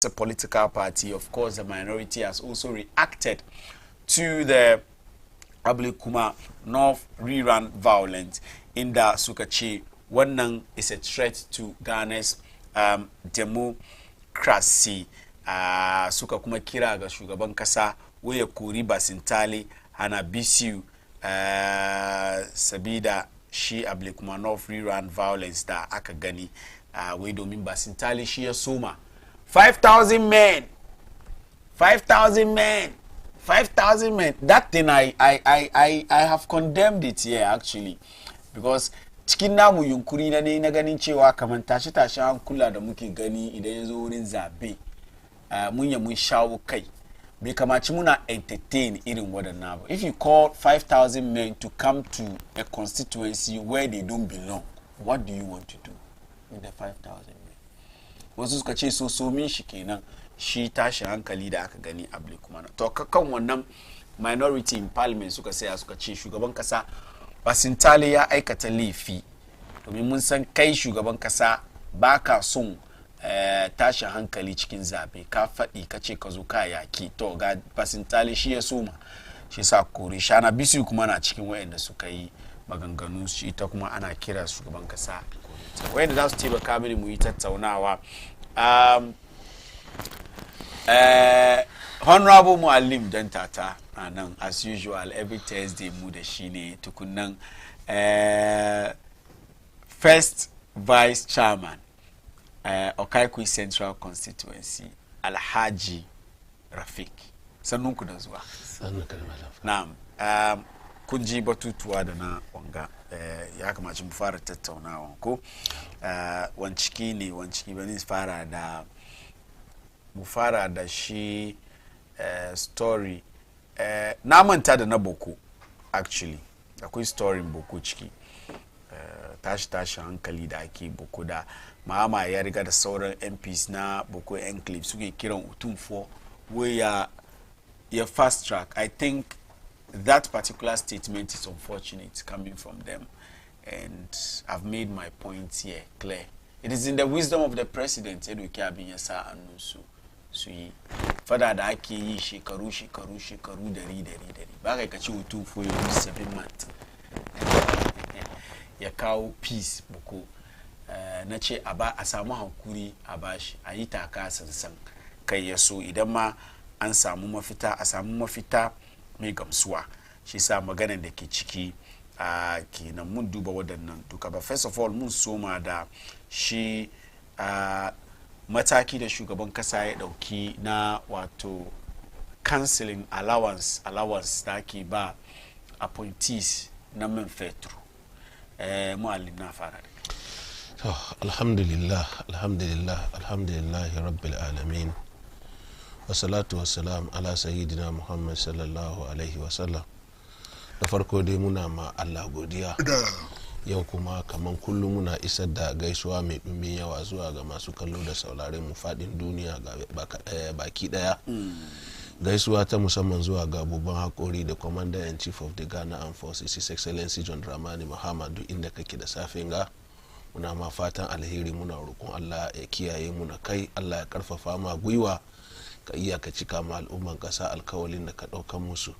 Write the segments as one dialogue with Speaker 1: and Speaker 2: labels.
Speaker 1: a political party, of course, the minority has also reacted to the Ablikuma North rerun violence in the Sukachi. Wannan is a threat to Ghana's democracy. Suka kuma kira ga shugaban kasa waya kori Basintali hana bisiu sabida shi Ablikuma North rerun violence da aka gani wai domin Basintali shi ya soma 5,000 men. 5,000 men. 5,000 men. That thing I have condemned it here actually, because cikin namu yunkuri na ne na ganin cewa kaman tashi hankula da muke gani idan ya zo wurin zabe mun shawo kai bai kamaci muna entertain irin waɗannan ba. If you call 5,000 men to come to a constituency where they don't belong, what do you want to do with the 5,000 men? Wasu suka ce so min shi kenan shi tashi hankali da aka gani a Ablikuma. To kan wannan minority in parliament suka saya suka ce shugaban kasa Basintali ya aikata laifi domin mun san kai shugaban kasa baka son tashi hankali cikin zabe ka faɗi ka ce ka zo ka yaki to ga Basintali shi ya soma shi sa kore shana bisu kuma na cikin wayanda suka yi maganganu shi ita kuma ana kira shugaban kasa wayanda za su taimaka mini mu yi tattaunawa. Honorable Muallim Dantata nan as usual every Thursday mu da shi ne tukunnan first vice chairman Okaikui Central Constituency Alhaji Rafik, sannunku da zuwa. Na'am, kun ji batutuwa da na wanga ya kamaci mu fara tattaunawa ko wanciki bane mu fara da shi story na manta da na Boko actually akwai story Boko ciki tashi hankali da ake Boko da mama ya riga da sauran MPs na Boko enclave suke kiran utumfo where ya fast track. I think that particular statement is unfortunate coming from them, and I've made my point here clear. It is in the wisdom of the president Eduke Abinyasa Anusu suyi fada da ake yi shekaru dari ba kai kaci hutu for 7 months ya kawo peace Boko na ce a samu hankuri a bashi a yi taka sansan kai ya so idan ma an samu mafita a samu mafita mai gamsuwa. Shi sa maganar da ke ciki kenan mun duba waɗannan duka ba. First of all mun soma da shi mataki da shugaban kasa ya dauki na wato cancelling allowance da ke ba appointees na man fetro. Muallim na fara da
Speaker 2: alhamdulillah rabbil alamin wassalatu wassalam ala sayyidina Muhammad sallallahu alaihi wasallam. Da farko dai muna ma Allah godiya yau kuma kaman kullum muna isar da gaisuwa mai dumbin yawa zuwa ga masu kallo da sauraren mu fadin duniya baki daya. Gaisuwa ta musamman zuwa ga babban hakori da commander in chief of the Ghana Armed Forces, His Excellency John Dramani Muhammadu, inda kake da safin ga muna ma fatan alheri, muna roƙon Allah ya kiyaye muna kai, Allah ya karfafa ma gwiwa ka iya ka cika ma al'umman kasa alkawalin da ka ɗaukan musu.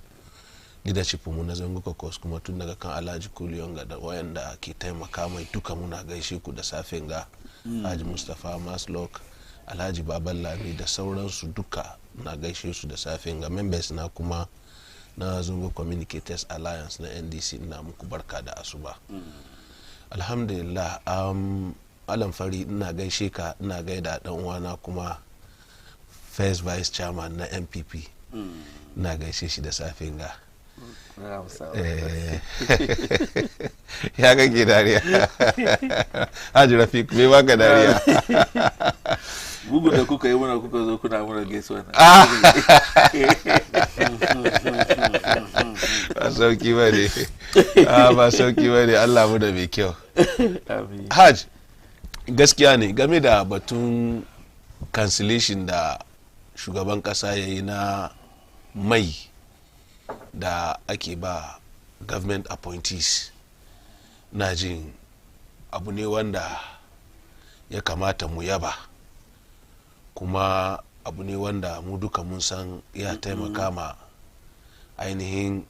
Speaker 2: Leadership mu na zanguka kos kuma tun daga kan Alhaji Kuliyon ga da wayanda ke taimaka mai duka muna gaishe ku da safin ga Haji Mustapha Maslok, Alhaji Baballami da sauransu duka na gaishe su da safin ga. Members na kuma na Zungu Communicators Alliance na NDC ina muku barka da asuba. Alhamdulillah, alam fari ina gaishe ka, ina gaida dan uwana kuma first vice chairman na MPP ina gaishe shi da safin ga. Ya kake dariya Haji Rafik me baka dariya
Speaker 3: bugu da kuka yi muna kuka zo kuna muna gaisuwa
Speaker 2: ba sauki ba ne ba sauki ba ne. Allah mu da mai kyau. Haj, gaskiya ne game da batun cancellation da shugaban kasa ya yi na mai da ake ba government appointees. Na jin abu ne wanda ya kamata mu yaba, kuma abu ne wanda mu duka mun san ya taimaka ma ainihin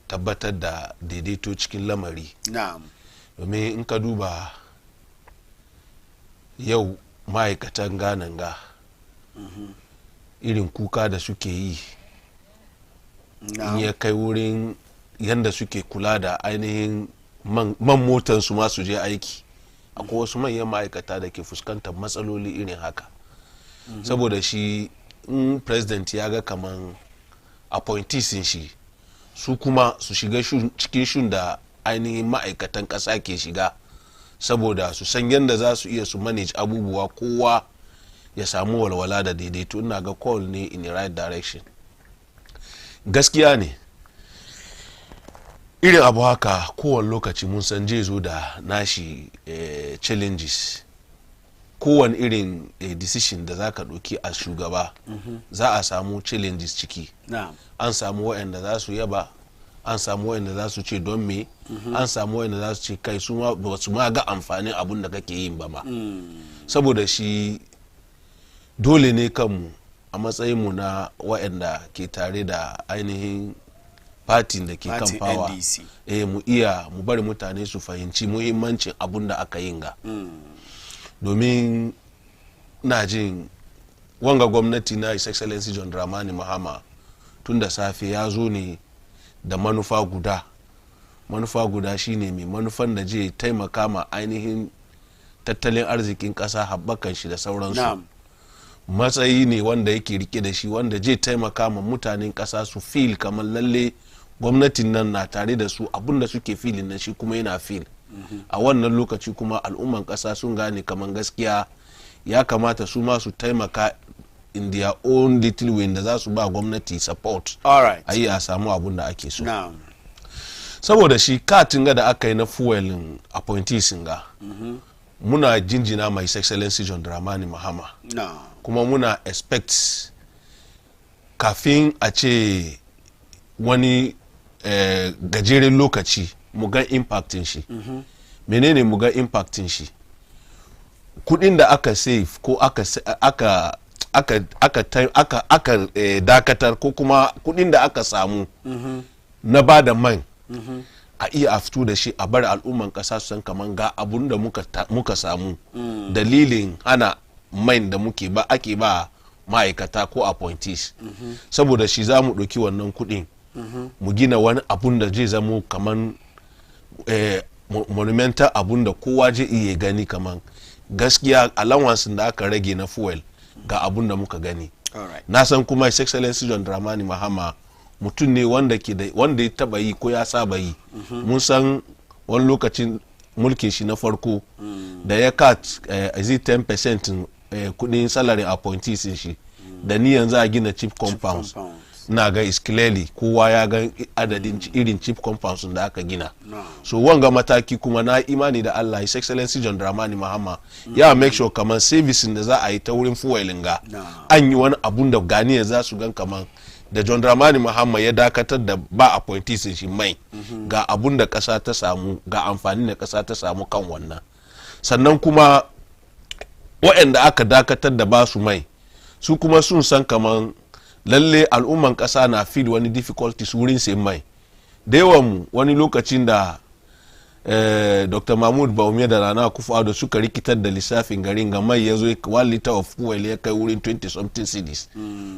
Speaker 2: tabbatar da daidaito cikin lamari. Domin in ka duba yau ma'aikatan ganan ga irin kuka da suke yi in ya kai wurin yadda suke kula da ainihin man motansu ma su je aiki. Akwai wasu manyan ma'aikata da ke fuskantar matsaloli irin haka. Saboda shi in president ya ga kaman appointees shi su kuma su shiga cikin shun da ainihin ma'aikatan ƙasa ke shiga saboda su san yadda za su iya su manage abubuwa kowa ya samu walwala da daidaito. Ina ga call ne in the right direction. Gaskiya ne irin abu haka kowane lokaci mun san zai zo da nashi challenges. Kowane irin decision da za ka ɗauki a shugaba za a samu challenges ciki. An samu waɗanda za su yaba, an samu waɗanda za su ce don me, an samu waɗanda za su ce kai su ma ga amfanin abun da kake yin ba ma. Saboda shi dole ne kanmu a matsayinmu na waɗanda ke tare da ainihin fatin da ke kan fawa mu iya mu bari mutane su fahimci muhimmancin abun da aka yin ga. Domin na jin wanga gwamnati na His Excellency John Dramani Mahama tun da safe ya zo ne da manufa guda shine mai manufan da zai taimaka ma ainihin tattalin arzikin ƙasa haɓakan shi da sauransu. Matsayi ne wanda yake rike da shi wanda zai taimaka ma mutanen ƙasa su feel kamar lalle gwamnatin nan na tare da su, abinda suke filin nan shi kuma yana feel. A wannan lokaci kuma al'umman ƙasa sun gane kamar gaskiya ya kamata su ma su taimaka in their own little way da za su ba gwamnati support a yi a samu abun da ake so. Saboda shi katin ga da aka yi na fuelin appointees ga muna jinjina mai His Excellency John Dramani Mahama. Kuma muna expect kafin a ce wani gajeren lokaci mu ga impactin shi. Menene mu ga impactin shi? Kudin da aka save ko aka dakatar ko kuma kudin da aka samu na ba da man a iya a fito da shi a bar al'umman kasa su san kaman ga abun da muka samu dalilin hana man da ake ba ma'aikata ko appointees. Saboda shi za mu ɗauki wannan kudin mu gina wani abun da zai zamo kaman monumental abun da kowa zai iya gani kaman gaskiya allowance da aka rage na fuel ga abun da muka gani. Na san kuma His Excellency John Dramani Mahama mutum ne wanda ya taba yi ko ya saba yi. Mun san wani lokacin mulkin shi na farko da ya cut 10% kudin salary appointees shi da ni yanzu a gina cheap compounds. Na ga is clearly kowa ya ga adadin irin cheap compounds da aka gina. So wanga mataki kuma na imani da Allah His Excellency John Dramani Mahama ya make sure kaman servicing da za a yi ta wurin fuelin ga an yi wani abun da ganiya za su gan kaman da John Dramani Mahama ya dakatar da ba appointees shi mai ga abun da kasa ta samu, ga amfani da kasa ta samu kan wannan. Sannan kuma waɗanda aka dakatar da ba su mai su kuma sun san kaman lalle al'umman kasa na feel wani difficulties wurin sai mai. Da yawan wani lokacin da Dr. Mahmud Bawumia da Rana Akufo-Addo suka rikitar da lissafin garin ga mai ya zo 1 liter of fuel ya kai wurin 20 something cedis.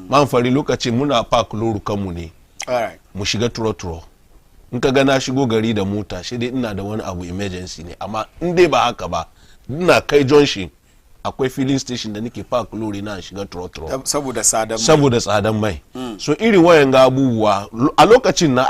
Speaker 2: Man fari lokacin muna park loru kanmu ne mu shiga turo in ka gana shigo gari da mota shi dai ina da wani abu emergency ne, amma in dai ba haka ba ina kai junction akwai filling station da nake park lori na shiga turo saboda tsadan mai. So irin wayan ga abubuwa a lokacin na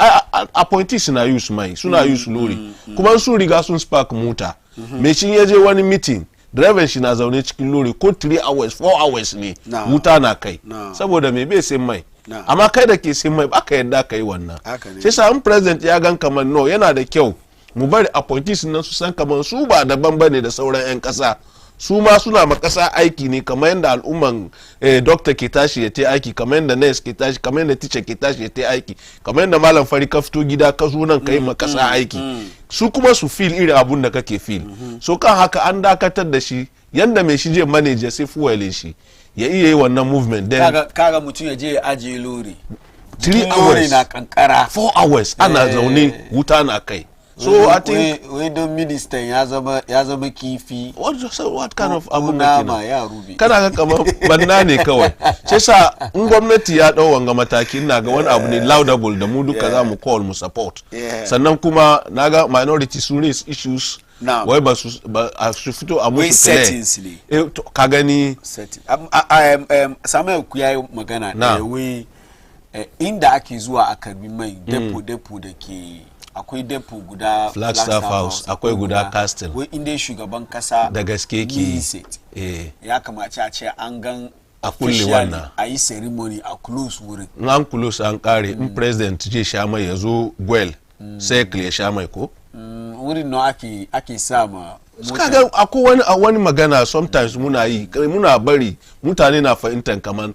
Speaker 2: appointees na use mai suna use lori kuma sun riga sun spark mota me shi ya je wani meeting driver shi na zaune cikin lori ko 3 hours 4 hours ne wuta na kai saboda me bai sai mai. Amma kai da ke sai mai baka yadda kai wannan. Sai sa president ya gan kaman no yana da kyau mu bari appointees nan su san kaman su ba daban bane da sauran 'yan kasa. Su ma suna makasa aiki ne kamar yadda al'umman doctor ke tashi ya ta aiki, kamar yadda nurse ke tashi, kamar yadda teacher ke tashi ya ta aiki, kamar yadda malam fari ka fito gida ka zo nan kai makasa aiki. Su kuma su feel irin abun da kake feel. So kan haka an dakatar da shi yanda mai shi je manager sai fuwale shi ya iya yi wannan movement then
Speaker 1: kaga mutum ya je ya ajiye lori
Speaker 2: 3 hours
Speaker 1: na kankara
Speaker 2: 4 hours ana zaune wuta na kai. So I think
Speaker 1: we don minister ya zama kifi.
Speaker 2: What kind of abun
Speaker 1: da
Speaker 2: kenan
Speaker 1: ya rubi
Speaker 2: kana ga kamar banna ne kawai sai sa in gwamnati ya dau wanga mataki ina ga wani abu ne laudable da mu duka za mu call mu support sannan kuma naga minority sun raise issues wai ba su fito a musu
Speaker 1: settings ne
Speaker 2: ka gani
Speaker 1: setting Samuel ku yayi magana da wai inda ake zuwa a karbi mai depo da ke akwai depo guda
Speaker 2: Flagstaff House akwai guda Castle
Speaker 1: wai inda shugaban kasa
Speaker 2: da gaske ki
Speaker 1: ya kamace a ce an gan
Speaker 2: a kulle wannan
Speaker 1: a yi ceremony a close wurin
Speaker 2: an close an kare in president je sha mai ya zo gwel sai ya sha mai ko
Speaker 1: wurin no ake sa ma
Speaker 2: kaga akwai wani magana sometimes muna bari mutane na fahimtar kaman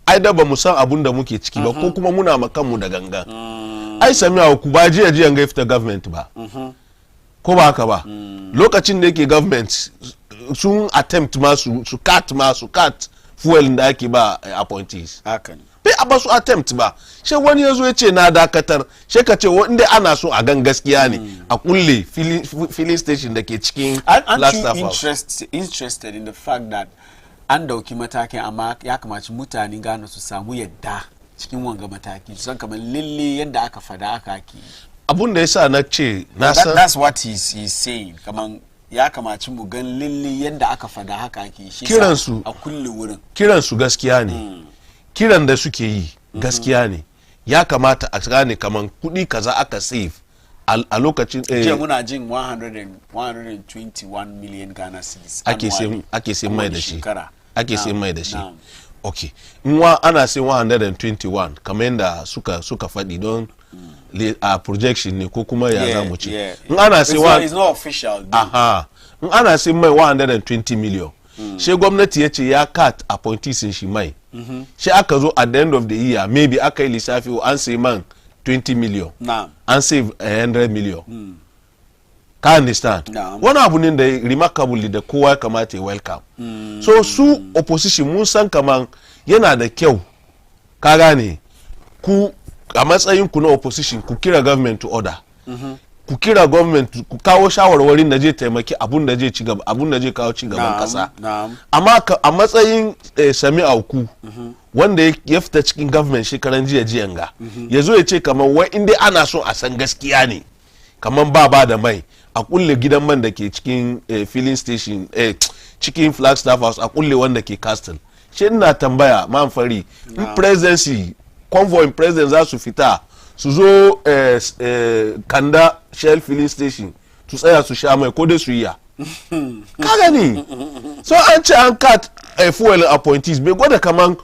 Speaker 2: ai da ba mu san abun da muke ciki ba ko kuma muna makanmu da ganga ai Samiya ku ba jiya ga fita government ba ko ba haka ba lokacin da yake government sun attempt ma su cut fuel da ake ba appointees
Speaker 1: hakan
Speaker 2: bai a ba su attempt ba shi wani yazo ya ce na dakatar shi ka ce wanda ana so a gan gaskiya ne a kulle filling station da ke cikin Flagstaff House.
Speaker 1: Interested in the fact that an dauki matakin amma ya kamaci mutane gane su samu yadda cikin wanga mataki san kamar lalle yadda aka fada aka ke
Speaker 2: abun da yasa na ce na san
Speaker 1: that's what he's saying kaman ya kamaci mu gan lalle yadda aka fada haka ke shi
Speaker 2: kiransu
Speaker 1: a kulle wurin
Speaker 2: kiransu gaskiya ne kiran da suke yi gaskiya ne ya kamata a gane kaman kudi kaza aka save a lokacin
Speaker 1: je muna jin 121 million Ghana cedis
Speaker 2: ake sai mai da shi ake sai mai da shi okay in wa ana sai 121 kamar yadda suka faɗi don a projection ne ko kuma ya za mu ce in ana sai
Speaker 1: it's not official
Speaker 2: in ana sai mai 120 million she gwamnati ya ce ya cut appointees shi mai she aka zo at the end of the year maybe aka yi lissafi an sai man 20 million an save 100 million ka understand wani abu ne da remarkably da kowa ya kamata ya welcome so su opposition mun san kaman yana da kyau ka gane ku a matsayin ku na opposition ku kira government to order ku kira government ku kawo shawarwarin da zai taimaki abun da zai ci gaba abun da zai kawo ci gaban kasa amma a matsayin Sami'a ku wanda ya fita cikin government shekaran jiyan ga yazo ya ce kaman wai inda ana so a san gaskiya ne kaman ba da mai a kulle gidan man da ke cikin filling station cikin Flagstaff House a kulle wanda ke Castle shi ina tambaya man fari in presidency convoy president za su fita su zo Kanda Shell filling station su tsaya su sha mai ko dai su iya ka gani so an ce an cut fuel appointees bai gwada kaman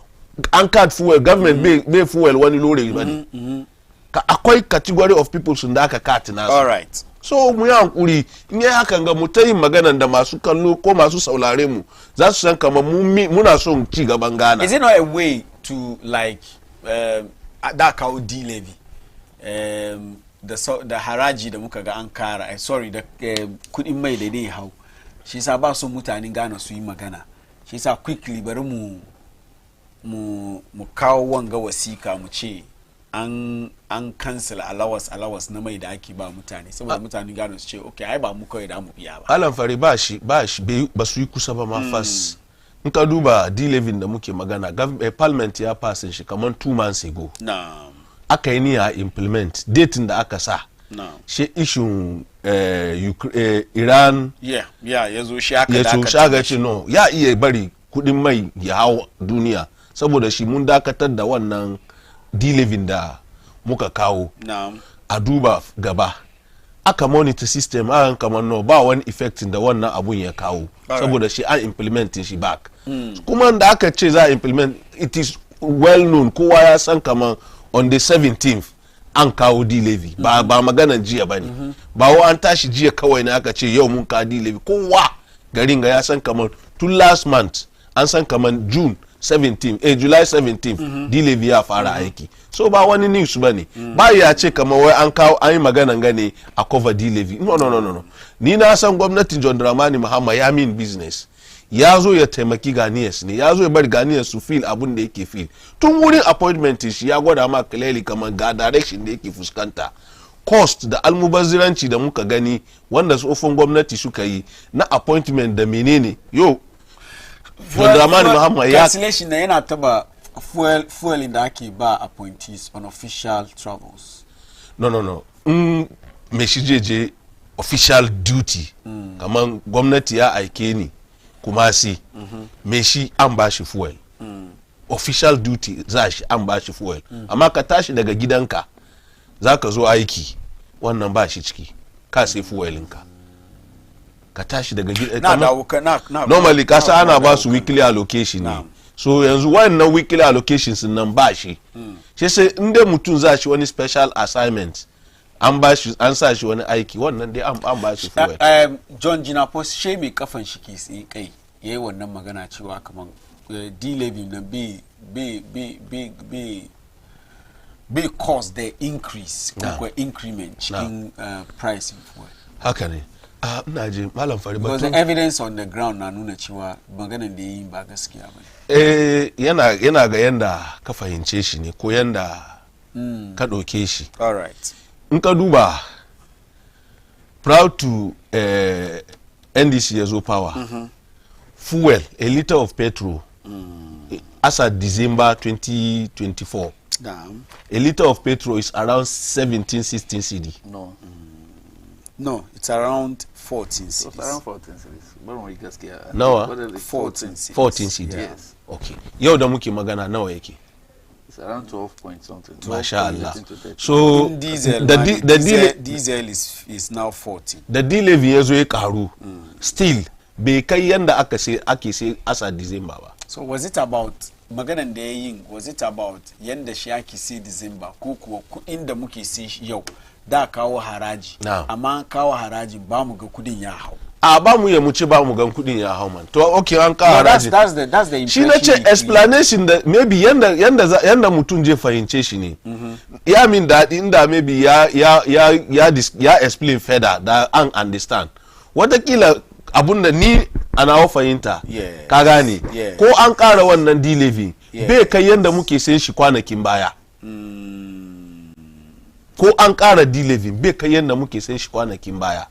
Speaker 2: an cut fuel government bai fuel wani lori ba ne akwai category of people sun da aka cut nasu
Speaker 1: alright
Speaker 2: so mu yi hankuri in yi hakan ga mu ta yin maganan da masu kallo ko masu saurare mu za su san kamar muna son ci gaban Ghana.
Speaker 1: Is it not a way to like da kawo D-levy da haraji da muka ga an kara sorry da kudin mai da dai hau shi sa ba so mutanen Ghana su yi magana shi sa quickly bari mu kawo wanga wasika mu ce an cancel allowance na mai da ake ba mutane saboda mutane gano su ce okay ai ba mu kawai da mu biya ba
Speaker 2: alan fari ba su yi kusa ba ma fas in ka duba D-levy da muke magana parliament ya pass shi kamar 2 months ago aka yi niyya implement datin da aka sa shi issue Iran
Speaker 1: ya zo shi aka
Speaker 2: ce no ya iya bari kudin mai ya hau duniya saboda shi mun dakatar da wannan D-levy da muka kawo a duba gaba aka monitor system an kamar no ba wani effect da wannan abun ya kawo saboda shi an implement shi back kuma da aka ce za a implement it is well known kowa ya san kamar on the 17th an kawo D-levy ba maganan jiya ba ne ba wa an tashi jiya kawai ne aka ce yau mun kawo D-levy kowa garin ga ya san kamar tun last month an san kamar July 17th D-levy ya fara aiki so ba wani news ba ne ba ya ce kamar wai an kawo an yi maganan gane a cover D-levy no ni na san gwamnatin John Dramani Mahama ya mean business ya zo ya taimaki Ghanaians ne, ya zo ya bar Ghanaians su feel abun da yake feel. Tun wurin appointment shi ya gwada ma clearly kamar ga direction da yake fuskanta. Cost da almubazziranci da muka gani wanda tsofin gwamnati suka yi na appointment da menene yo Dramani Muhammad ya
Speaker 1: cancellation na yana taba fuel da ake ba appointees on official travels.
Speaker 2: No. Me shi je official duty kamar gwamnati ya aike ni kuma si me shi an ba shi fuel official duty za shi an ba shi fuel amma ka tashi daga gidanka za ka zo aiki wannan ba shi ciki ka sai fuelinka ka tashi daga gidanka normally kasa ana ba su weekly allocation ne so yanzu wannan weekly allocations nan ba shi sai inda mutum za shi wani special assignment an sa shi wani aiki wannan dai an ba shi fuel.
Speaker 1: John Jinapos she mai kafan shi ke sai kai yayi wannan magana cewa kaman D-levy na be cause the increase ko increment cikin price in fuel.
Speaker 2: Haka ne. Ina je malam Fari
Speaker 1: because the evidence on the ground na nuna cewa maganan da yayi ba gaskiya ba.
Speaker 2: Yana ga yanda ka fahimce shi ne ko yanda ka ɗauke shi.
Speaker 1: All right.
Speaker 2: In ka duba proud to NDC ya zo power fuel a liter of petrol as at December 2024 a liter of petrol is around 17-16 cedi.
Speaker 1: No, it's around 14 cedis.
Speaker 3: It's around 14 cedis.
Speaker 2: Nawa?
Speaker 1: 14 cedis.
Speaker 2: 14 cedis.
Speaker 3: Yes.
Speaker 2: Okay. Yau da muke magana nawa yake?
Speaker 3: It's around 12 point something.
Speaker 2: Masha Allah. So
Speaker 1: diesel, diesel is now 40.
Speaker 2: The D-levy yazo ya karu. Still bai kai yanda ake sai asa December ba.
Speaker 1: So was it about maganan da yayin, was it about yanda shi ake sai December ko kuwa kudin da muke sai yau da kawo haraji amma kawo harajin ba mu ga kudin ya hau?
Speaker 2: Ba mu ya muci ba mu gan kudin ya hau man. To okay an kawo haraji.
Speaker 1: That's the impression.
Speaker 2: Shi na ce explanation da maybe yanda mutum je fahimce shi ne. Ya min daɗi inda maybe ya explain further da an understand. Watakila abun da ni ana fahimta ka gane ko an ƙara wannan D-levy bai kai yanda muke sayan shi kwanakin baya. Ko an ƙara D-levy bai kai yanda muke sayan shi kwanakin baya.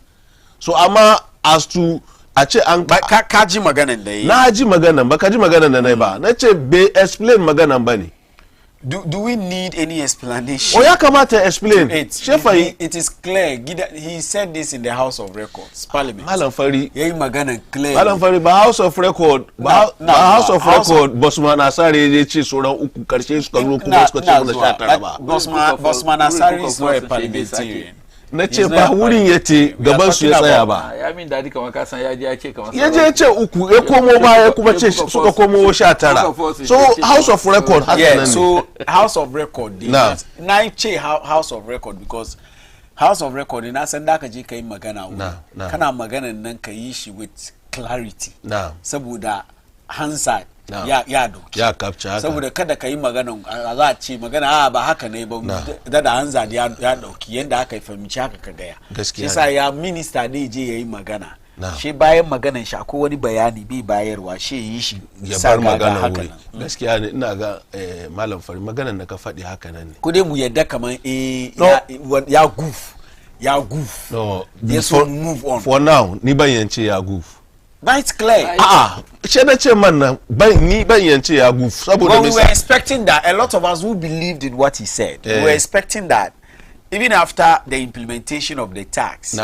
Speaker 2: So amma as to a ce an
Speaker 1: ka ji maganan da yi.
Speaker 2: Na ji maganan ba ka ji maganan da na ba na ce bai explain maganan ba ne.
Speaker 1: Do we need any explanation?
Speaker 2: Ya kamata explain.
Speaker 1: It is clear. He said this in the House of Records, Parliament.
Speaker 2: Malam Fari.
Speaker 1: Yayi magana clear.
Speaker 2: Malam Fari ba House of Record ba House of Record Bosman Asare ya ce sauran uku karshe suka zo kuma suka ce mana 19 ba.
Speaker 1: Bosman Asare is not a parliamentarian.
Speaker 2: Na ce ba wurin ya ce gaban su ya tsaya ba.
Speaker 3: Ya min dadi kamar ka san ya je ya ce kamar
Speaker 2: ya je ya ce uku ya komo ba ya kuma ce suka komo 19. So House of Record haka nan ne.
Speaker 1: So House of Record na ce House of Record because House of Record na san da ka je kai magana kana maganan nan ka yi shi with clarity saboda Hansard ya doki
Speaker 2: ya capture haka
Speaker 1: saboda kada ka yi magana za a ce magana ba haka ne ba da Hansard ya dauki yanda aka fahimci haka ka gaya shi yasa ya minister ne je yayi magana shi bayan maganan shi akwai wani bayani bai bayarwa shi yi shi
Speaker 2: ya bar magana wuri gaskiya ne ina ga malam Fari maganan da ka faɗi haka nan ne
Speaker 1: ku dai mu yadda kaman ya goof
Speaker 2: no
Speaker 1: yes move on
Speaker 2: for now ni ban yance ya goof.
Speaker 1: But it's clear.
Speaker 2: Ce na ce man nan ni ban yance ya goof saboda
Speaker 1: we were expecting that a lot of us who believed in what he said we were expecting that even after the implementation of the tax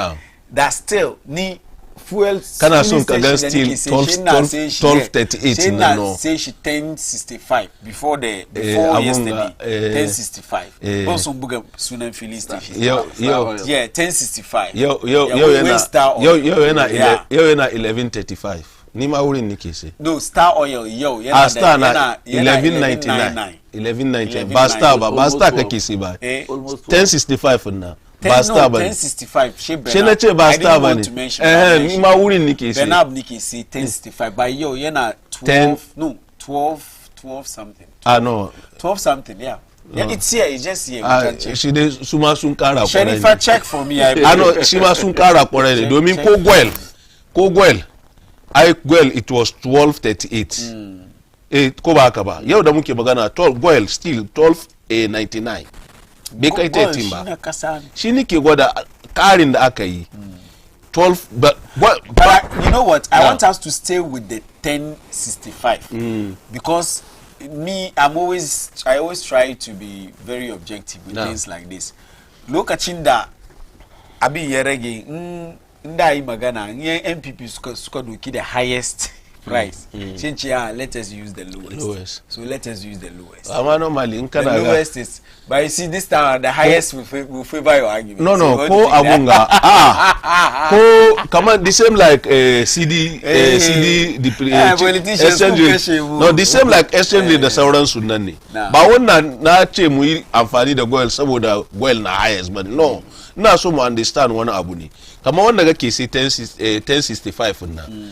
Speaker 1: that still ni fuel
Speaker 2: kana son ka ga still 1238 na no
Speaker 1: say she 1065 before yesterday 1065 bon sun buga sunan filling station
Speaker 2: yo
Speaker 1: 1065
Speaker 2: yo yana 1135 ni ma wurin nike sai
Speaker 1: no Star Oil yana
Speaker 2: 1199 ba star kake sai ba 1065 na ba star ba
Speaker 1: 1065
Speaker 2: shi na ce ba star ba ne ni ma wurin nike sai
Speaker 1: Benab nike sai 1065 ba yau yana 12 something
Speaker 2: no
Speaker 1: 12 something yeah it's here, it's just here.
Speaker 2: Shi dai su ma sun kara kwarai.
Speaker 1: Sherifa check for me.
Speaker 2: No, shi ma sun kara kwarai ne domin ko gwel Goel it was 1238 ko ba haka ba yau da muke magana 12 Goel still 1299 bai kai 13 ba shi nike gwada karin da aka yi 12 but
Speaker 1: you know what I want us to stay with the 1065 because I always try to be very objective with things like this. Lokacin da abin ya rage inda yi magana NPP suka doki the highest price. Let us use the lowest. So let us use the lowest.
Speaker 2: Normally
Speaker 1: the lowest is, but you see this time the highest will favor your argument.
Speaker 2: No,
Speaker 1: so
Speaker 2: ko abunga. Ko come on, the same like CD the exchange. No, the same like exchange da sauran sunan ne. Ba wannan na ce mu yi amfani da Goel saboda Goel na highest but no. Ina so mu understand wani abu ne. Kamar wanda kake sai 1065 nan.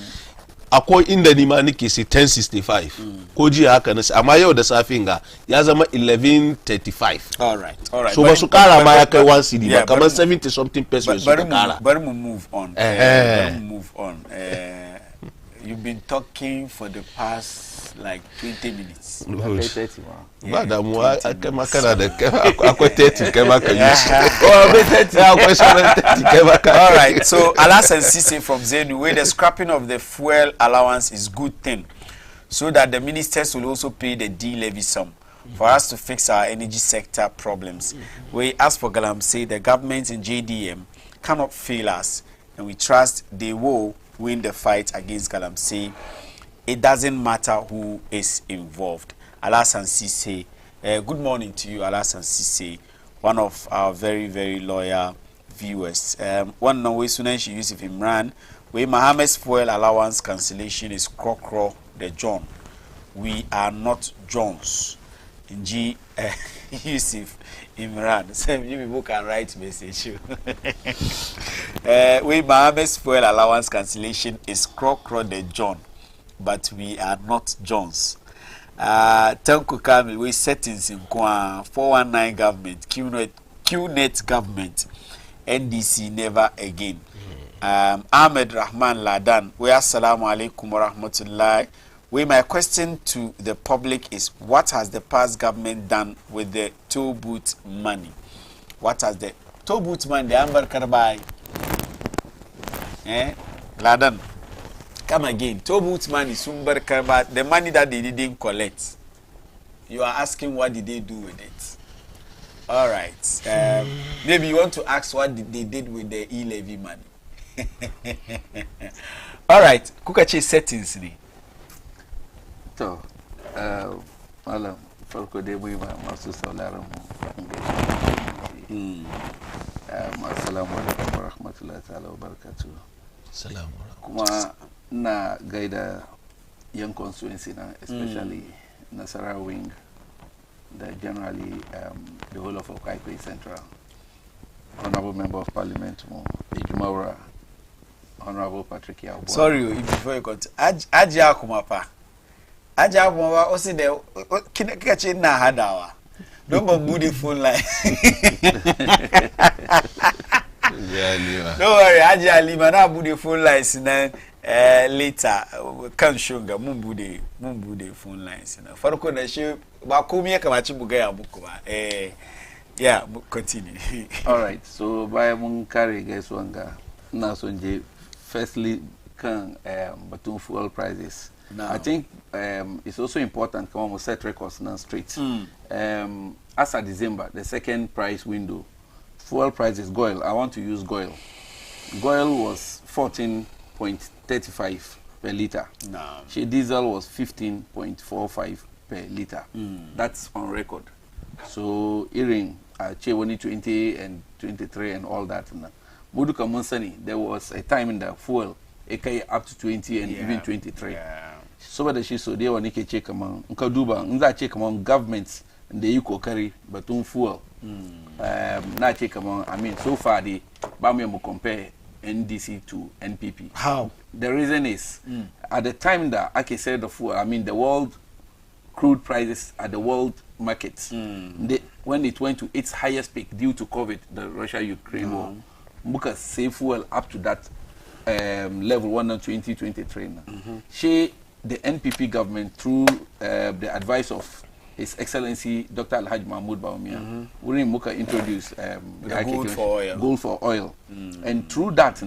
Speaker 2: Akwai inda ni ma nake sai 1065 ko jiya haka na amma yau da safin ga ya zama 1135.
Speaker 1: All right.
Speaker 2: So ba su kara ma ya kai 1 CD ba kamar 70 something pesos su kara.
Speaker 1: Bari mu move on. You've been talking for the past like 20 minutes.
Speaker 2: Ba damuwa kai ma kana da akwai 30 kai ma ka yi shi.
Speaker 1: All right, so Alasan Sise from Zenu, where the scrapping of the fuel allowance is good thing, so that the ministers will also pay the D-levy sum for us to fix our energy sector problems. We, as for Galamsey, the government in JDM cannot fail us, and we trust they will win the fight against Galamsey. It doesn't matter who is involved. Alasan Sise, good morning to you, Alasan Sise, one of our very, very loyal viewers. One way soon she used Imran, where Mohammed's fuel allowance cancellation is Krokro the John. We are not Jones. In G Yusuf Imran. Some people can write message. Where Mohammed's fuel allowance cancellation is Krokro the John, but we are not Jones. Tanku Kamil, we settings in Kwa 419 government, QNet government, NDC never again. Ahmed Rahman Ladan, we assalamu alaikum wa rahmatullahi. My question to the public is, what has the past government done with the toll booth money? What has the toll booth money, the Amber Karbai? Ladan, come again. Toll booth money, Sumber Karbai, the money that they didn't collect. You are asking what did they do with it? All right. Maybe you want to ask what they did with the e-levy money. All right. Kukache settings ni.
Speaker 3: So, malam farko dai mu masu sauraron mu. Assalamu alaikum wa rahmatullahi ta'ala wa barakatuh.
Speaker 2: Assalamu alaikum.
Speaker 3: Kuma na gaida yan constituency na, especially Nasara wing, generally the whole of Okaipe Central. Honorable Member of Parliament, Ijumaura, Honorable Patrick Yabua.
Speaker 1: Sorry, before you got Aja Kumapa. Aja Kumapa, also the Kinakachi na Hadawa. Don't go the phone line. Don't worry, Aja Lima na the phone lines later. Kan shunga mumbude phone lines. Farko na shi ba komai kamaci buga ya muku ba. Yeah, continue.
Speaker 3: All right, so by mun kare gaisuwan ga na son je firstly kan batun fuel prices.
Speaker 1: No.
Speaker 3: I think it's also important come on set records now straight. As of December, the second price window, fuel prices Goil. I want to use Goil. Goil was 14.35 per liter.
Speaker 1: No.
Speaker 3: Shea diesel was 15.45 per liter. That's on record. So earring Shea 20 and 23 and all that. Muduka Monsani, there was a time in the fuel up to 20 and even 23. So what she so they were nike check among Nkaduba, Nza check among governments and the Yuko carry batun fuel. Na check among, I mean, so far the Bamiamu compare NDC to NPP.
Speaker 1: How?
Speaker 3: The reason is at the time that Ake said the fuel, I mean the world crude prices at the world markets, when it went to its highest peak due to COVID, the Russia-Ukraine war, Muka save fuel up to that level 1 and 2023 she the NPP government through the advice of His Excellency Dr. Alhaji Mahmoud Bawumia we muka introduce gold for oil and through that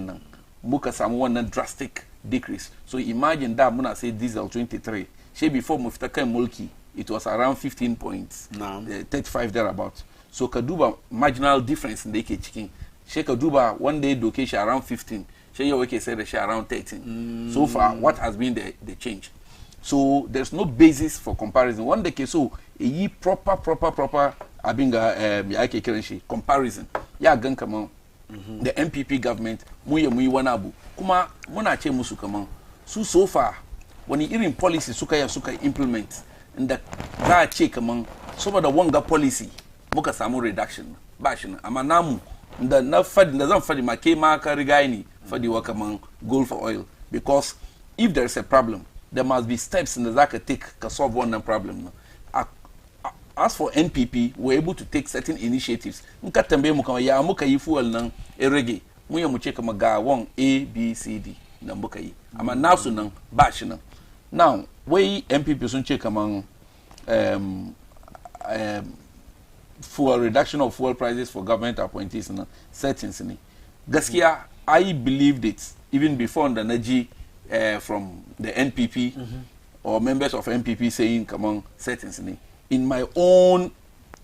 Speaker 3: muka samu one drastic decrease. So imagine that muna say diesel 23 she before mufitaka mulki it was around 15.35 thereabouts. So kaduba marginal difference in the chicken. She kaduba one day location around 15. She your said she around 13. So far, what has been the change? So there's no basis for comparison. One day so a proper abinga yake kiranshi comparison. Ya gan kama the MPP government muye wanabu. Kuma muna che musu kama so far when irin policy suka implement and the za ce kaman saboda wanga policy muka samu reduction ba shi amma namu da na fadi da zan fadi ma ke ma ka riga ni fadi wa kaman gold for oil because if there is a problem there must be steps in the zaka take to solve one problem. As for NPP we're able to take certain initiatives nka tambaye mu kama ya muka yi fuel nan erege mu ya mu ce kama ga 1 A B C D nan muka yi amma nasu nan ba shi nan. Now we MPP sun ce kaman fuel reduction of fuel prices for government appointees na settings ni gaskiya I believed it even before the Naji from the NPP or members of NPP saying kaman settings ni in my own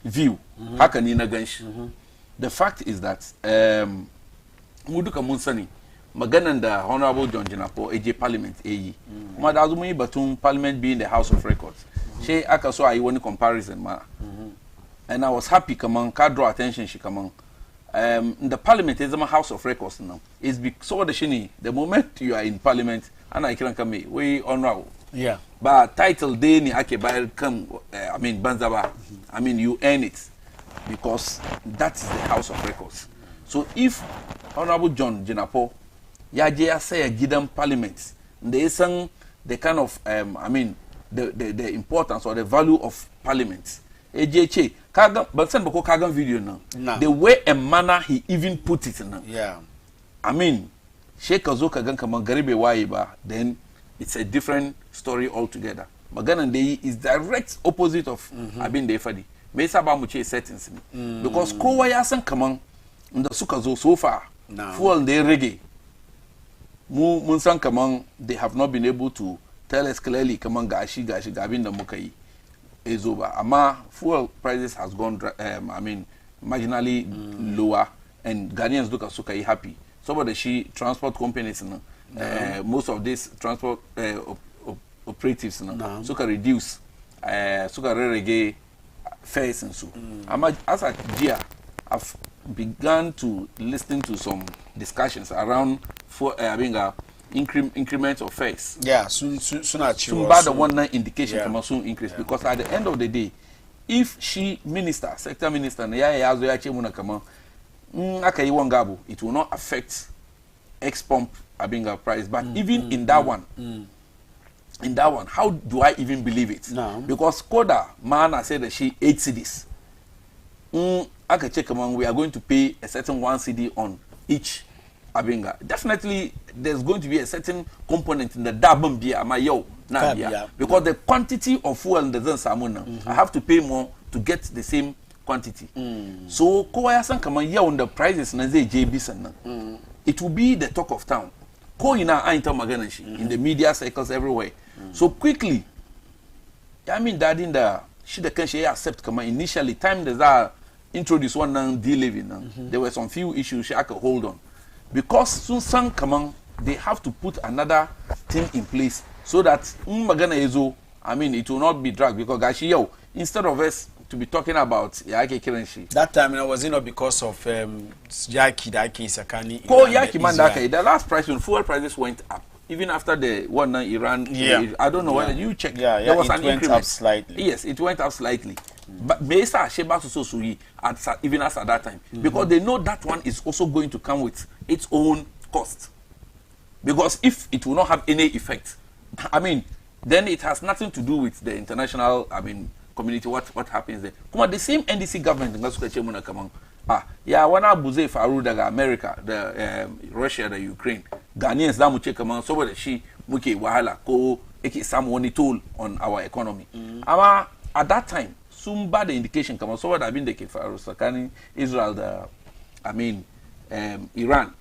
Speaker 3: view haka ni na ganshi the fact is that mu duka mun sani maganan da Honorable John Jinapo AJ Parliament AE kuma da azumi batun Parliament being the House of Records she aka so ayi wani comparison ma and I was happy kaman ka draw attention shi kaman the Parliament is a House of Records now is so the shini the moment you are in Parliament ana kiran kame we honorable
Speaker 1: yeah
Speaker 3: but title day ni ake bayar kan I mean banzaba I mean you earn it because that is the House of Records. So if Honorable John Jinapo ya je ya saya gidan Parliament da ya san the kind of I mean the importance or the value of Parliament AJH kaga but send bako kaga video now the way and manner he even put it now
Speaker 1: yeah
Speaker 3: I mean Sheikh Azoka gan kaman garibe waye ba then it's a different story altogether. Magana dey is direct opposite of abin da ya fadi me yasa ba mu ce settings ne because kowa ya san kaman inda suka zo so far fuel da ya rage mun san kaman they have not been able to tell us clearly kaman gashi ga abin da muka yi ezo ba amma fuel prices has gone I mean marginally lower and Ghanaians duka suka yi happy saboda shi transport companies most of these transport operatives suka reduce suka rerege fares and so amma as a year I've begun to listen to some discussions around for increment of fares.
Speaker 1: Yeah, soon
Speaker 3: bad the one indication from soon increase because at the end of the day, if sector minister, it will not affect ex-pump price. But even in that one, how do I even believe it?
Speaker 1: No.
Speaker 3: Because Koda man I said that she 8 cedis. I can check we are going to pay a certain 1 CD on each abinga. Definitely there's going to be a certain component in the dabam beer my yo na beer because the quantity of fuel in the samuna I have to pay more to get the same quantity. So koya san kama ya on the prices na zai JB sannan. It will be the talk of town. Ko ina ainta magana shi in the media circles everywhere. So quickly I mean that in the she the kanshi accept kama initially time there's introduce one de-living there were some few issues she could hold on because soon san kaman they have to put another thing in place so that magana ezo I mean it will not be dragged because gashi yo instead of us to be talking about yake kiranshi
Speaker 1: that time it was not because of Yaki Daki Sakani
Speaker 3: ko Yaki man the last price when fuel prices went up even after the one Iran I don't know whether you checked there was an increment
Speaker 1: up slightly.
Speaker 3: Yes, it went up slightly. But Mesa Sheba Suyi even as at that time because they know that one is also going to come with its own cost. Because if it will not have any effect, I mean, then it has nothing to do with the international community. What happens there? Come on, the same NDC government wana buze faru daga America, the Russia, the Ukraine. Ghanaians da mu ce kaman saboda shi muke wahala ko yake samu wani toll on our economy amma at that time sun ba da indication kaman saboda abin da ke faru tsakanin Israel da Iran,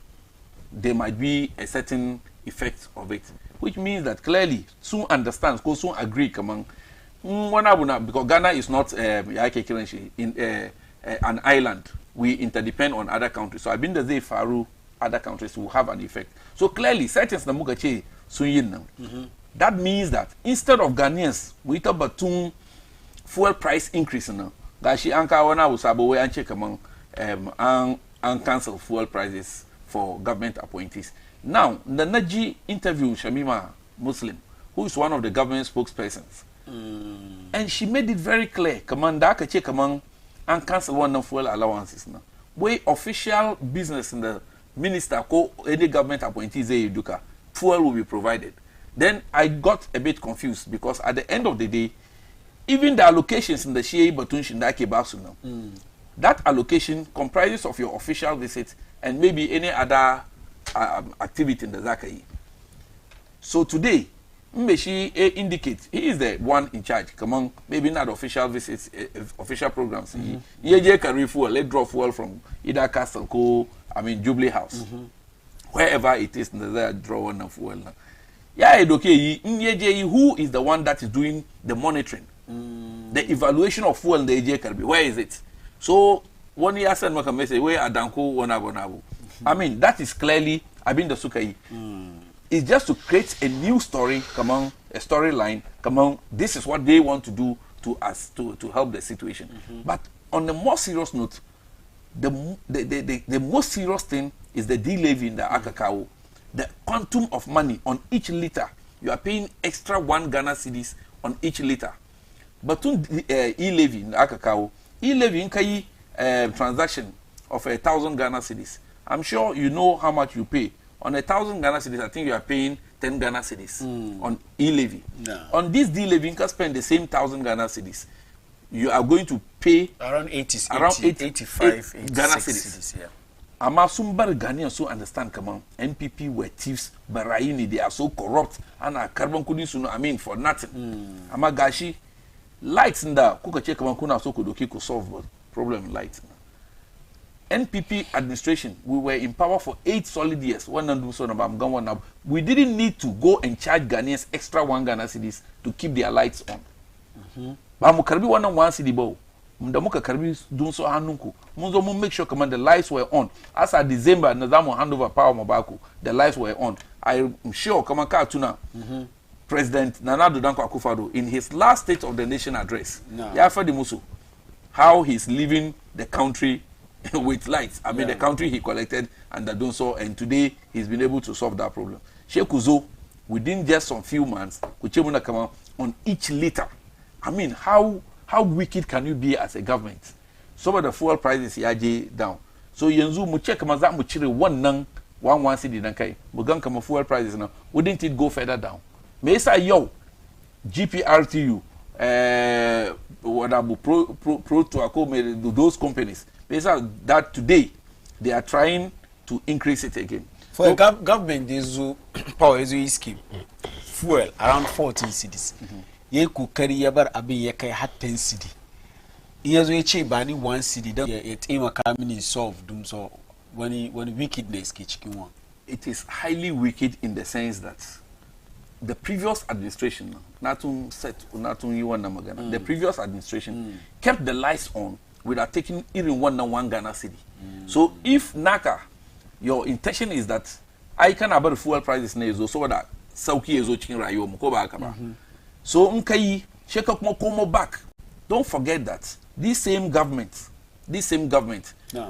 Speaker 3: there might be a certain effect of it, which means that clearly soon understands, ko soon agree kaman because Ghana is not in an island. We interdepend on other countries. So I've they faru other countries will have an effect. So clearly, certain namuka che sunyin now. That means that instead of Ghanaians, we talk about fuel price increase now. Gashi anka wana usabo we anche kaman and cancel fuel prices for government appointees. Now, the Naji interview Shamima Muslim, who is one of the government spokespersons, and she made it very clear, Commander Akache Kamang and cancel one of fuel allowances now. Way official business in the minister ko any government appointees eduka, fuel will be provided. Then I got a bit confused because at the end of the day, even the allocations in the Shia Batun Shindake Basu now, that allocation comprises of your official visit and maybe any other activity in the Zakai. So today, Mbeshi indicates he is the one in charge. Come on, maybe not official visits, official programs. He carry fuel, let draw fuel from either Castle, Jubilee House, wherever it is. There draw one of fuel. Yeah, okay. Who is the one that is doing the monitoring, the evaluation of fuel in the AJ Karbi? Where is it? So one year said message where Adanko Wanabonabu. That is clearly the Sukai. It's just to create a new story, come on, a storyline, come on, this is what they want to do to us to help the situation. But on a more serious note, the most serious thing is the de-levy in the Akakao. The quantum of money on each liter, you are paying extra 1 Ghana cedis on each liter. But e-levy in the Akakao, e-levy in Kai transaction of 1,000 Ghana cedis. I'm sure you know how much you pay. On 1,000 Ghana cedis, I think you are paying 10 Ghana cedis on e-levy. No. On this de-levy, you can spend the same 1,000 Ghana cedis. You are going to pay
Speaker 1: around 85
Speaker 3: Ghana cedis. Yeah. Ama sumbar Ghanaians so understand, come on, NPP were thieves, Baraini, they are so corrupt, and a carbon couldn't for nothing. Ama gashi, lights in the kuka check kuna so could solve the problem lights. NPP administration, we were in power for 8 solid years. We didn't need to go and charge Ghanaians extra 1 Ghana cedis to keep their lights on. But we karbi 1 cedi bow. Mdamuka karbi dun so hanunku. Munzo mu make sure the lights were on. As at December, Nazamu hand over power Mabaku, the lights were on. I'm sure Kamakatuna, President Nana Danko Akufo-Addo, in his last State of the Nation address, Yafadi Musu, how he's leaving the country with lights. The country he collected and that done so, and today he's been able to solve that problem. Sheikh Uzo, within just some few months, Kuchemuna come on each liter. How wicked can you be as a government? Some of the fuel prices yaje down. So Yenzu mu check maza mu chire one cedi nankai. Mugan kama fuel prices now. Wouldn't it go further down? Me say yo GPRTU whatever pro to ako those companies. They say that today they are trying to increase it again.
Speaker 1: For so, government, there's a power scheme. Fuel around 14 cedis. Ye ku carry yabar abin ya kai har 10 cedi. In yazo ya ce ba ni 1 cedi dan ya taimaka mini solve dum so wani wickedness ke cikin one.
Speaker 3: It is highly wicked in the sense that the previous administration, the previous administration kept the lights on without taking even 1 Ghana cedi. So if Naka, your intention is that I can about fuel prices na so that sauki ezo cikin rayuwa mu ko ba haka ba. So nkai shake up more back. Don't forget that this same government,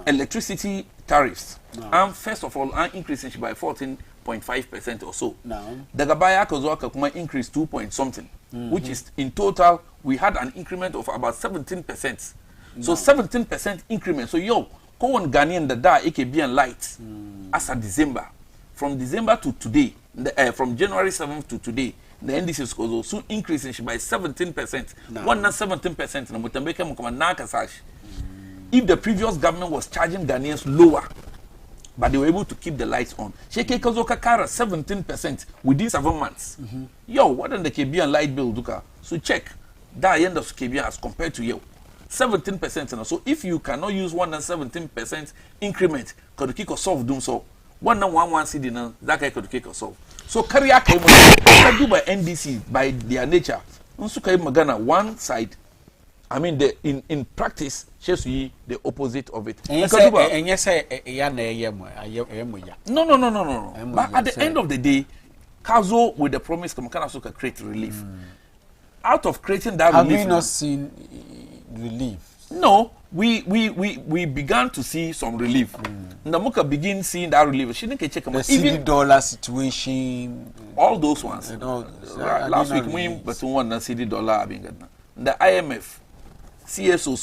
Speaker 3: electricity tariffs, and first of all, increasing by 14.5% or so. The Gabaya Kozwaka Kuma increased 2 point something, which is in total we had an increment of about 17%. So 17% increment. So yo, go on Ghanaian the da EKB and light as of December. From December to today, from January 7th to today, the indices goes soon increasing by 17%. 17%. If the previous government was charging Ghanaians lower, but they were able to keep the lights on. Sheke Kazoka Kara 17% within 7 months. Yo, what did the KBN light bill duka? So check that end of KBN as compared to you. 17%. So if you cannot use 117% increment, could kick or solve doom so. 1 CD now, that guy could kick or solve. So career came do by NDC by their nature. Also came Magana one side. I mean, in practice, just the opposite of it. No. But at the end of the day, Kazo with the promise can also create relief. Out of creating that
Speaker 1: relief,
Speaker 3: have
Speaker 1: we not seen relief?
Speaker 3: No, we began to see some relief. Namuka begin seeing that relief. She didn't check
Speaker 1: the even dollar situation,
Speaker 3: all those ones. Last week, but one CD dollar. The IMF. CSO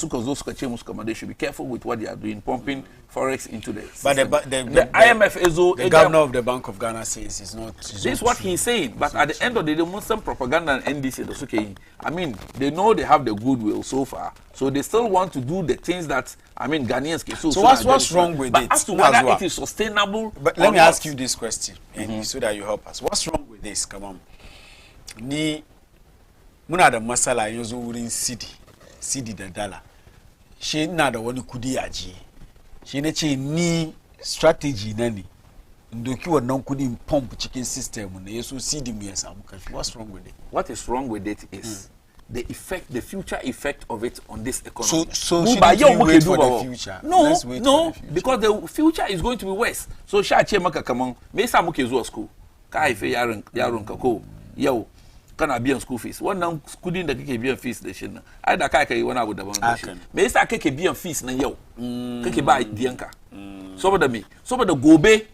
Speaker 3: they should be careful with what they are doing, pumping forex into the system. But the IMF
Speaker 1: the governor of the Bank of Ghana says it's not.
Speaker 3: This is what he's saying. But at the end of the day, Muslim propaganda and NDC, I mean, they know they have the goodwill so far, so they still want to do the things that Ghanaians can.
Speaker 1: So what's wrong with it?
Speaker 3: As to whether it is sustainable.
Speaker 1: But let me ask you this question, so that you help us. What's wrong with this? Come on, ni muna da masala yanzu wurin CD da dollar. She na da wani kudi aji. She ne ce ni strategy na ne. Ndoki wannan kudi pump cikin system ne yeso CD mu ya samu karfi. What's wrong with it?
Speaker 3: What is wrong with it is the future effect of it on this economy.
Speaker 1: So shouldn't we wait for the future?
Speaker 3: No, because the future is going to be worse. So sha ce maka kaman me yasa muke zuwa school? Ka haife yaron ka ko yau kana biyan school fees. Wannan kudin da kake biyan fees da shi nan ai da kai wani abu daban da shi. Me yasa kake biyan fees nan yau? Kake ba diyanka. Saboda me? Saboda gobe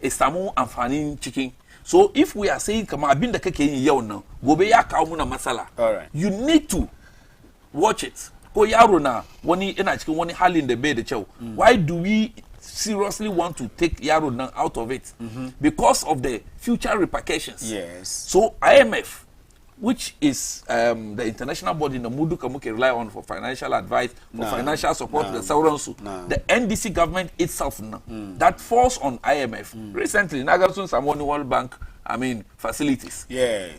Speaker 3: e samu amfanin cikin. So if we are saying kama abin da kake yin yau nan gobe ya kawo muna matsala. You need to watch it. Ko yaro na wani ina cikin wani halin da bai da kyau. Why do we seriously want to take yaro nan out of it? Because of the future repercussions.
Speaker 1: Yes.
Speaker 3: So IMF, which is the international body in the Mudu Kamuke rely on for financial advice, for financial support, the Sauransu, the NDC government itself, that falls on IMF. Recently, Nagasun Samoni World Bank, facilities.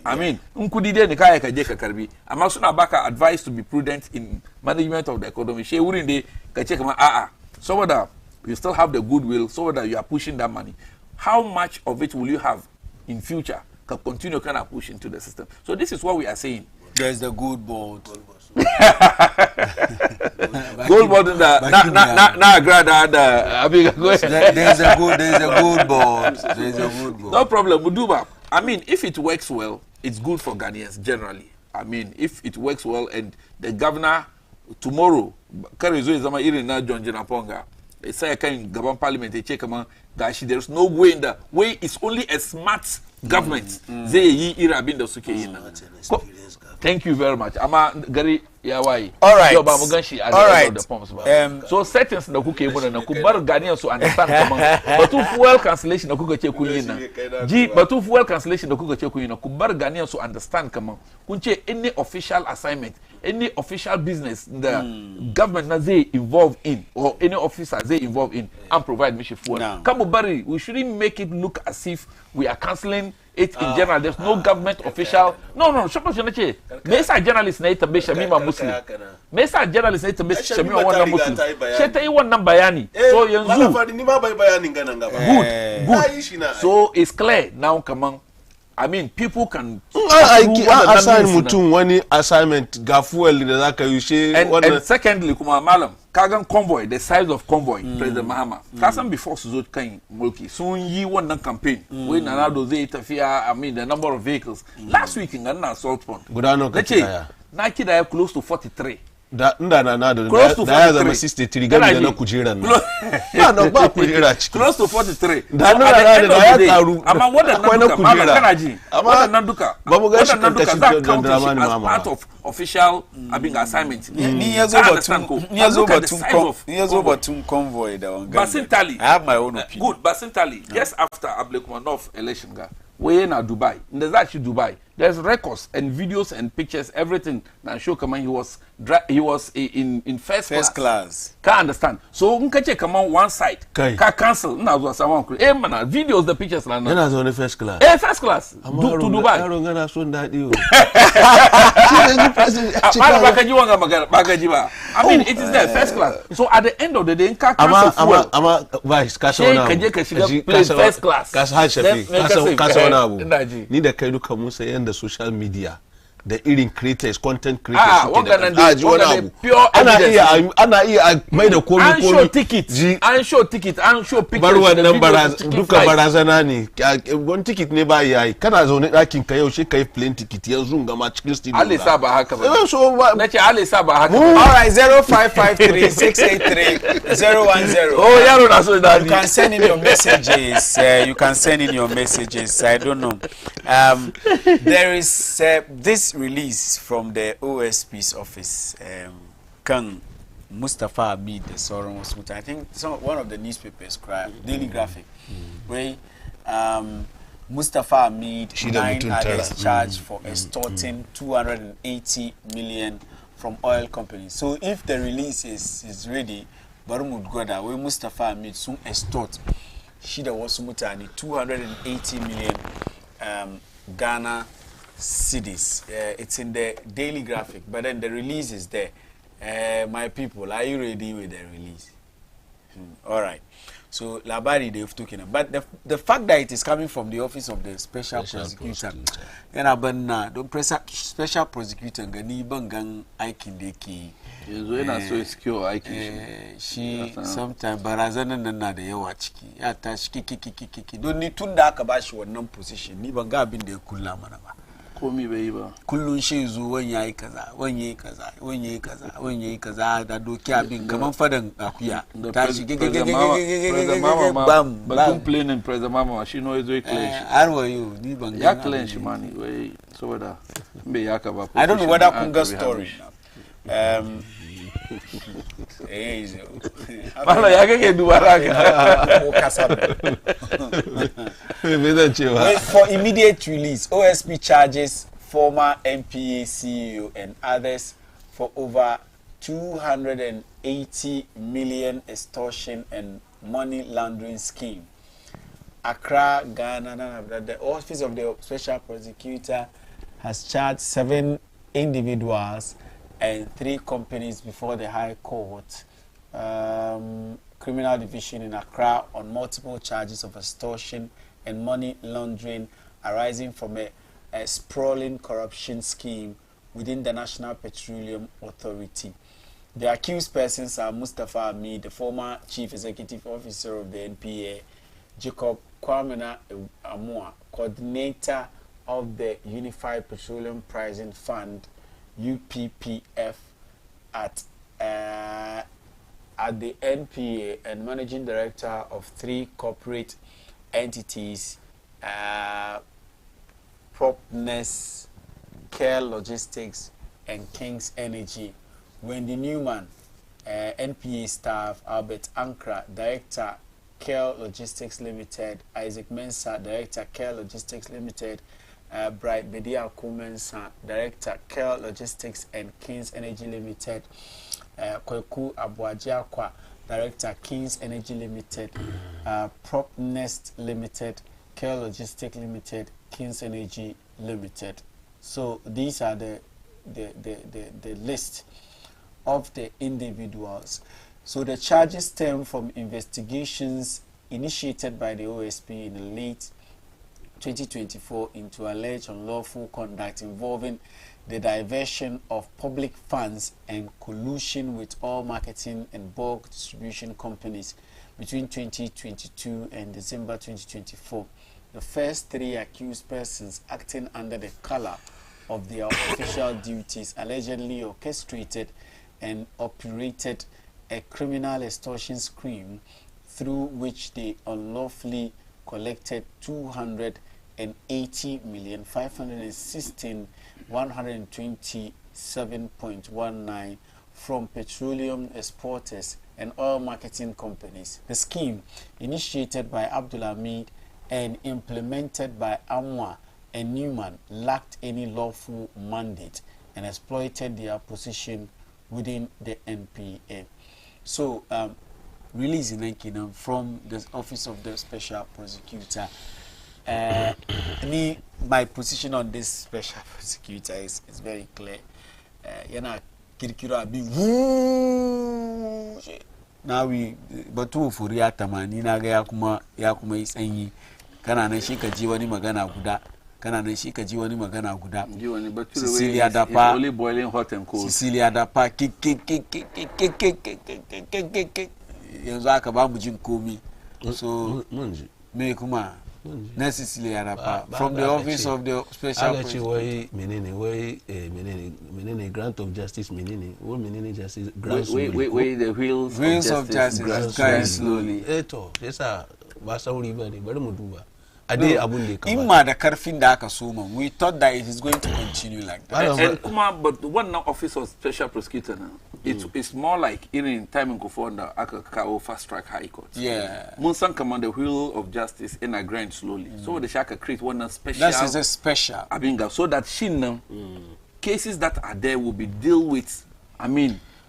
Speaker 3: I mean, Unkudide Nikaya Kajeka Karbi. I'm also Baka advised to be prudent in management of the economy. She wouldn't they Kacheka so that you still have the goodwill, so that you are pushing that money. How much of it will you have in future? Can continue kind of push into the system. So this is what we are saying.
Speaker 1: There's the good board.
Speaker 3: Gold board in the
Speaker 1: there's a good board. There's a good board.
Speaker 3: No problem, Muduba. I mean, if it works well, it's good for Ghanaians generally. I mean, if it works well and the governor tomorrow, Karizo is Irina John Janaponga. They say I can govern parliament, they check Gashi, there's no way in the way it's only a smart government. Thank you very much. Ama Gary Yawai.
Speaker 1: All right.
Speaker 3: So settings na kuke muna na kubar Ghanaians so understand kaman batu fuel cancellation na kuka ce kun yi na. Batu fuel cancellation na kuka ce kun yi na kubar Ghanaians so understand kaman kun ce any official assignment, any official business the government na zai involve in or any officer zai involve in and provide mission fuel. Kamubari, we shouldn't make it look as if we are cancelling it in general. There's no government official. No. Shopper Shanache. Mesa journalist na ita besha mima Muslim. Mesa journalist na ita besha mima wana Muslim. Sheta iwa nambayani. So yanzu. Good. So it's clear now. Come on. I mean, people can.
Speaker 2: Assign mutum wani assignment gafuel da zaka yushe.
Speaker 3: And secondly, kuma malam kagan convoy, the size of convoy, President Mahama. Kasan before Suzo Kain Mulki, soon ye won that campaign. When Nanado they interfere, the number of vehicles. Last week in Ghana Salt Pond. Let's say Nike they have close to 43.
Speaker 2: Close to 43.
Speaker 3: Close to 43. As part of official assignment.
Speaker 1: Convoy.
Speaker 3: Basintali.
Speaker 1: I have my own opinion.
Speaker 3: Good, Basintali. Just after Ablekumanov election, we in Dubai. In the Dubai, There's records and videos and pictures, everything. Now show come on, he was in first class. Can't understand. So unkache come on one side. Can cancel. Now was someone. Eh man, videos, the pictures na.
Speaker 2: Then I was on the first class.
Speaker 3: Eh, first class. To Dubai.
Speaker 2: I don't gonna show that you.
Speaker 3: I mean, it is there first class. So at the end of the day, nka cancel fuel.
Speaker 2: Ama vice kasona.
Speaker 3: First class.
Speaker 2: Kasona abu. Ni da kai duka mun sai yanda social media da irin creators, content creators suke da ana iya mai da komi
Speaker 3: an show ticket an show pictures
Speaker 2: bar wannan duka barazana ne gon ticket ne ba yayi kana zaune dakin ka yau shi kai plane ticket yanzu ga ma cikin studio
Speaker 3: Allah sa ba haka ba
Speaker 2: so
Speaker 3: nace Allah sa ba haka
Speaker 1: all right 0553683010
Speaker 3: oh yaro na so dadi
Speaker 1: you can send in your messages I don't know there is this release from the OSP's office Kang Mustafa Hamid the Tsarin Safiya. I think one of the newspapers Daily Graphic where Mustafa Hamid 9 others charged for extorting 280 million from oil companies. So if the release is ready, Barumud Goda where Mustafa Hamid soon extort Shida was mutani 280 million Ghana cedis. It's in the Daily Graphic, but then the release is there. My people, are you ready with the release? All right. So Labari they've taken it, but the fact that it is coming from the office of the special prosecutor, and don't press special prosecutor gani bangang aikindeki.
Speaker 3: So secure
Speaker 1: she sometimes barazana na da yawa ciki ya tashi kiki don ni tun da aka bashi wannan position ni ban ga abin da ya kulla mana ba
Speaker 3: komi bai ba
Speaker 1: kullun shi zo wani yayi kaza da doki abin kaman fadan akuya tashi bam
Speaker 3: bam playing president mama she know is very clean
Speaker 1: arwa yo ni ban ga
Speaker 3: ya clean shi mani wai saboda bai yaka ba
Speaker 1: I don't know whether kunga story
Speaker 3: Malo ya kake dubara
Speaker 1: for immediate release, OSP charges former NPA CEO and others for over 280 million extortion and money laundering scheme. Accra, Ghana, the office of the special prosecutor has charged 7 individuals and 3 companies before the High Court Criminal Division in Accra on multiple charges of extortion and money laundering arising from a sprawling corruption scheme within the National Petroleum Authority. The accused persons are Mustafa Hamid, the former Chief Executive Officer of the NPA, Jacob Kwamena Amua, coordinator of the Unified Petroleum Pricing Fund, UPPF, at the NPA, and managing director of 3 corporate entities, Propness, Care Logistics, and King's Energy. Wendy Newman, NPA staff, Albert Ankra, director, Care Logistics Limited, Isaac Mensah, director, Care Logistics Limited, Bright Bedia Kumensa, director, Care Logistics and King's Energy Limited, Kweku Abuajiakwa, director, King's Energy Limited, Propnest Limited, Care Logistics Limited, King's Energy Limited. So these are the list of the individuals. So the charges stem from investigations initiated by the OSP in the late 2024 into alleged unlawful conduct involving the diversion of public funds and collusion with all marketing and bulk distribution companies between 2022 and December 2024. The first 3 accused persons acting under the color of their official duties allegedly orchestrated and operated a criminal extortion scheme through which they unlawfully collected 280,516,127.19 from petroleum exporters and oil marketing companies. The scheme, initiated by Abdul Hamid and implemented by Amwa, and Newman lacked any lawful mandate and exploited their position within the NPA. So, releasing Kingdom from the Office of the Special Prosecutor. My position on this Special Prosecutor is very clear. Kirikiro abi now we but to for riyata ma ni na ga ya kuma yi tsanyi kana nan shi ka ji wani magana guda Cecilia Dapa
Speaker 3: only boiling hot and cold.
Speaker 1: Cecilia Dapa yanzu aka ba mu jin komi so me kuma na Cecilia Dapa from the office of the special
Speaker 2: wai menene grant of justice menene justice grant
Speaker 3: wait the wheels
Speaker 1: of justice going slowly
Speaker 2: to yasa ba sauri bane bari mu duba ade abun da
Speaker 1: in ma da karfin da aka so man we thought that it is going to continue like that
Speaker 3: and kuma but one office of special prosecutor now it's more like in time in Kofonda aka kawo fast track high court mun san kaman the wheel of justice in a grind slowly so the shaka create one special
Speaker 1: that is a special
Speaker 3: abinga so that shin cases that are there will be dealt with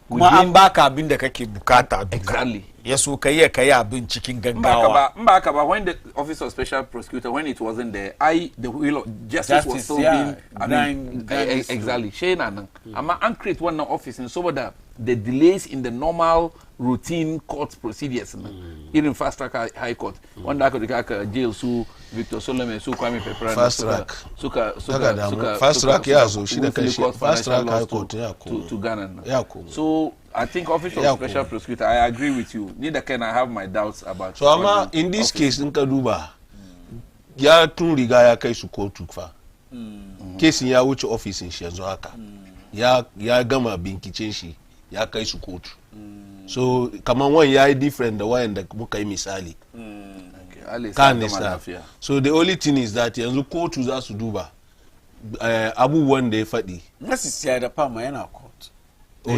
Speaker 1: kuma an baka abin da kake bukata
Speaker 3: exactly
Speaker 1: yaso kai abin cikin gaggawa
Speaker 3: mbaka ba when the office of special prosecutor when it wasn't there the wheel of justice was still being exactly shey nan amma an create one office in so that the delays in the normal routine court procedures in fast track high court wanda aka jail su Victor Solomon su Kwame Peprana
Speaker 2: fast track
Speaker 3: suka
Speaker 2: fast track ya zo shi da kanshi fast track high court ya ko
Speaker 3: to Ghana so I think office of special prosecutor I agree with you neither can I have my doubts about
Speaker 2: so amma in this case in ka duba ya tun riga ya kai su kotu fa kesin ya wuce office shi yanzu haka ya gama binkicin shi ya kai su kotu so kaman wani ya yi different da wayan da muka yi misali so the only thing is that yanzu kotu za su duba abubuwan da ya faɗi
Speaker 1: Cecilia Dapa ma yana court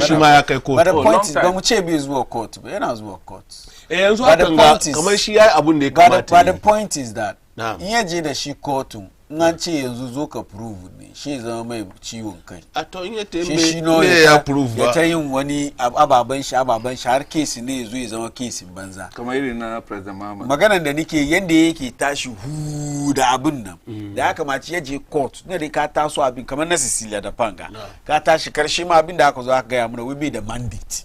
Speaker 2: shi ma ya kai court
Speaker 1: but the point is ba mu ce bai zuwa court ba yana zuwa court
Speaker 2: yanzu hakan ga kamar shi ya yi abun da ya kamata
Speaker 1: but the point is that in yaje da shi kotun nan ce yanzu zo ka prove ne shi zama mai ciwon kai
Speaker 2: a to in yace ya prove ba
Speaker 1: ya ta yin wani ababan shi har kesi ne yazo ya zama kesin banza
Speaker 3: kamar irin na president Muhammad
Speaker 1: maganar da nake yanda yake tashi da abin nan da ya kamaci ya je court ne dai ka taso abin kamar na Cecilia da Panga ka tashi karshe ma abin da aka zo aka ga ya mura we be the mandate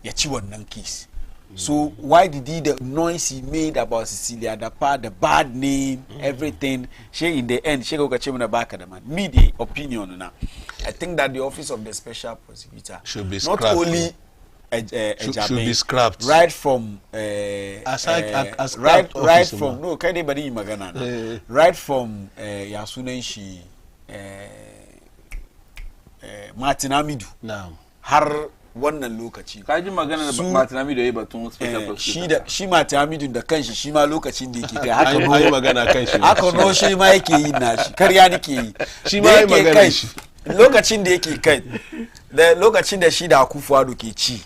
Speaker 1: ya ci wannan kesi. So why did the noise he made about Cecilia Dapa, the bad name, everything? She in the end, she go catch him in the back of the man. Me the opinion now. I think that the office of the special prosecutor
Speaker 2: should be
Speaker 1: not
Speaker 2: scrapped.
Speaker 1: only
Speaker 2: should be scrapped.
Speaker 1: Right from right from no, can't anybody magana. Right from Yasunenshi Martin Amidu.
Speaker 2: Now.
Speaker 1: Har wannan lokaci
Speaker 3: kaji magana da Martin Amidu yayi batun special prosecutor
Speaker 1: shi Martin Amidu da kanshi shi ma lokacin da yake kai haka
Speaker 2: no magana kanshi
Speaker 1: haka no shi ma yake yi nashi karya nake yi
Speaker 2: shi ma yayi magana shi
Speaker 1: lokacin da yake kai da lokacin da shi da Akufo-Addo ke ci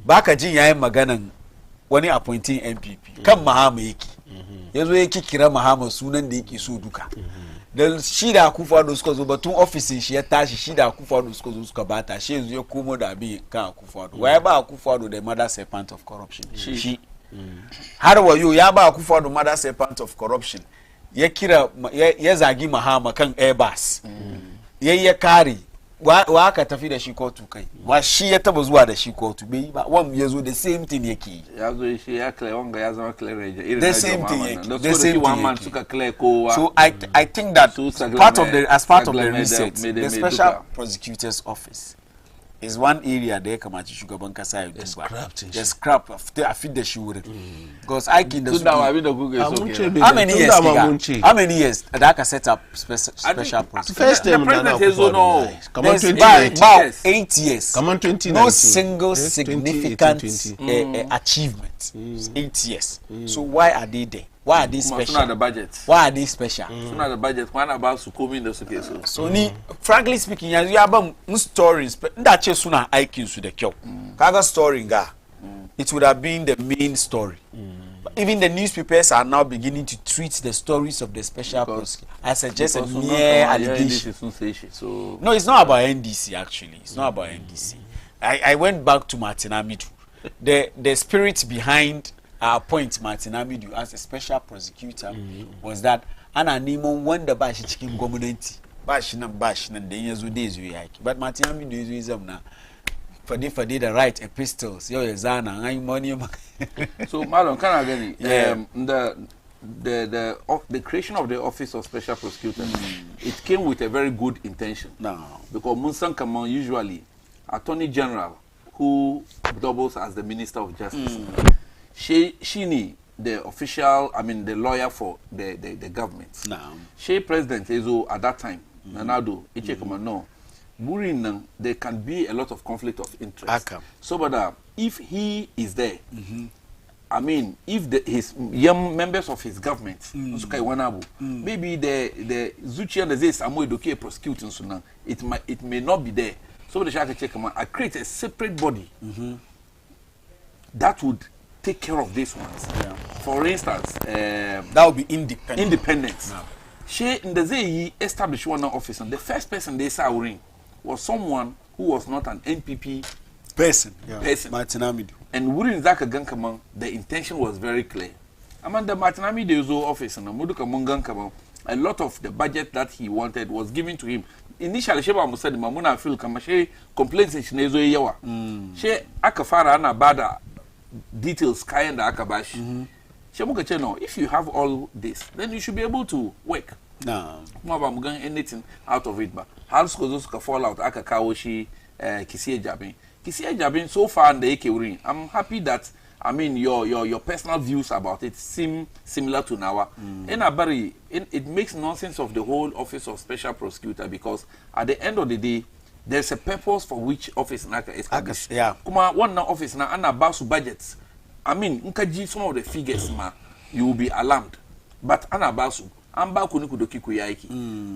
Speaker 1: baka jin yayin maganan wani appointing MPP kan Mahama yake yazo yake kira Mahama sunan da yake so duka da shi da Akufo-Addo suka zo batun ofisin shi ya tashi shi da Akufo-Addo suka zo suka bata shi yanzu ya komo da abin kan Akufo-Addo waye ba Akufo-Addo da mother serpent of corruption shi har wayo ya ba Akufo-Addo mother serpent of corruption ya kira ya zagi Mahama kan Airbus ya kare wa aka tafi da shi kotu kai wa shi ya taba zuwa da shi kotu bai ba wan ya zo the same thing yake
Speaker 3: ya zo shi ya clear wanga ya zama clear ranger irin
Speaker 1: the same thing yake
Speaker 3: the same thing suka clear kowa
Speaker 1: so I think that part of the research the special prosecutor's office is one area da ya kamaci shugaban kasa ya duba the scrap a fit da shi wurin because aikin da su how many years da aka set up special prosecutor
Speaker 2: first time
Speaker 3: president no
Speaker 2: come on 2019
Speaker 1: 8 years
Speaker 2: come on 2019
Speaker 1: no single significant achievement 8 years so why are they there? Why are they special?
Speaker 3: Suna da budget.
Speaker 1: Why are they special?
Speaker 3: Suna da budget kwana ba su komi da suke so.
Speaker 1: So ni frankly speaking yanzu ya ban stories inda ce suna aikin su da kyau. Kaga story ga it would have been the main story. even the newspapers are now beginning to treat the stories of the special prosecutor as just a mere allegation.
Speaker 3: So
Speaker 1: No, it's not about NDC actually. It's not about NDC. I went back to Martin Amidu. The spirit behind our point Martin Amidu as a special prosecutor was that ana nemo wanda ba shi cikin gwamnati ba shi nan da yazo dai zo yaki, but Martin Amidu yazo zamna fade the right epistles yo ya zana ai money.
Speaker 3: So Marlon, can I the creation of the office of special prosecutor, it came with a very good intention.
Speaker 1: No,
Speaker 3: because Munsan Kaman usually Attorney General who doubles as the Minister of Justice. She need the official, I mean the lawyer for the government.
Speaker 1: No.
Speaker 3: She President Ezo at that time. Nanado, no. There can be a lot of conflict of interest. So, but if he is there, I mean, if his young members of his government, maybe the Zuchi and the Zes Amoy Doke prosecuting Sunan, it may not be there. So the Shaka check I create a separate body that would take care of these ones.
Speaker 1: Yeah.
Speaker 3: For instance,
Speaker 1: that would be independent.
Speaker 3: Independence.
Speaker 1: No.
Speaker 3: She in the Zay established one office, and the first person they saw ring was someone who was not an NPP
Speaker 1: person.
Speaker 3: Martin Amidu. And Wurin Zaka Gankaman, the intention was very clear. Amanda Martin Amidu's office and Amuduka Mungankaman, a lot of the budget that he wanted was given to him. Initially, Sheba Musad Mamuna Phil Kamashe complaints in Shinezo Yawa. She Akafara and Abada details Kaya and Akabash. Shemuka no, if you have all this, then you should be able to work.
Speaker 1: No.
Speaker 3: Mwabamugang anything out of it, but Hals Kozoska fall out Akakawashi Kisie Jabin. Kisie Jabin so far in the Eke. I'm happy that I mean your personal views about it seem similar to Nawa. It makes nonsense of the whole office of special prosecutor, because at the end of the day there's a purpose for which office naka is established.
Speaker 1: Yeah.
Speaker 3: Kuma one office na ana basu budgets. I mean, nkaji some of the figures you will be alarmed. But ana basu amba kunikudoki kuyaiki.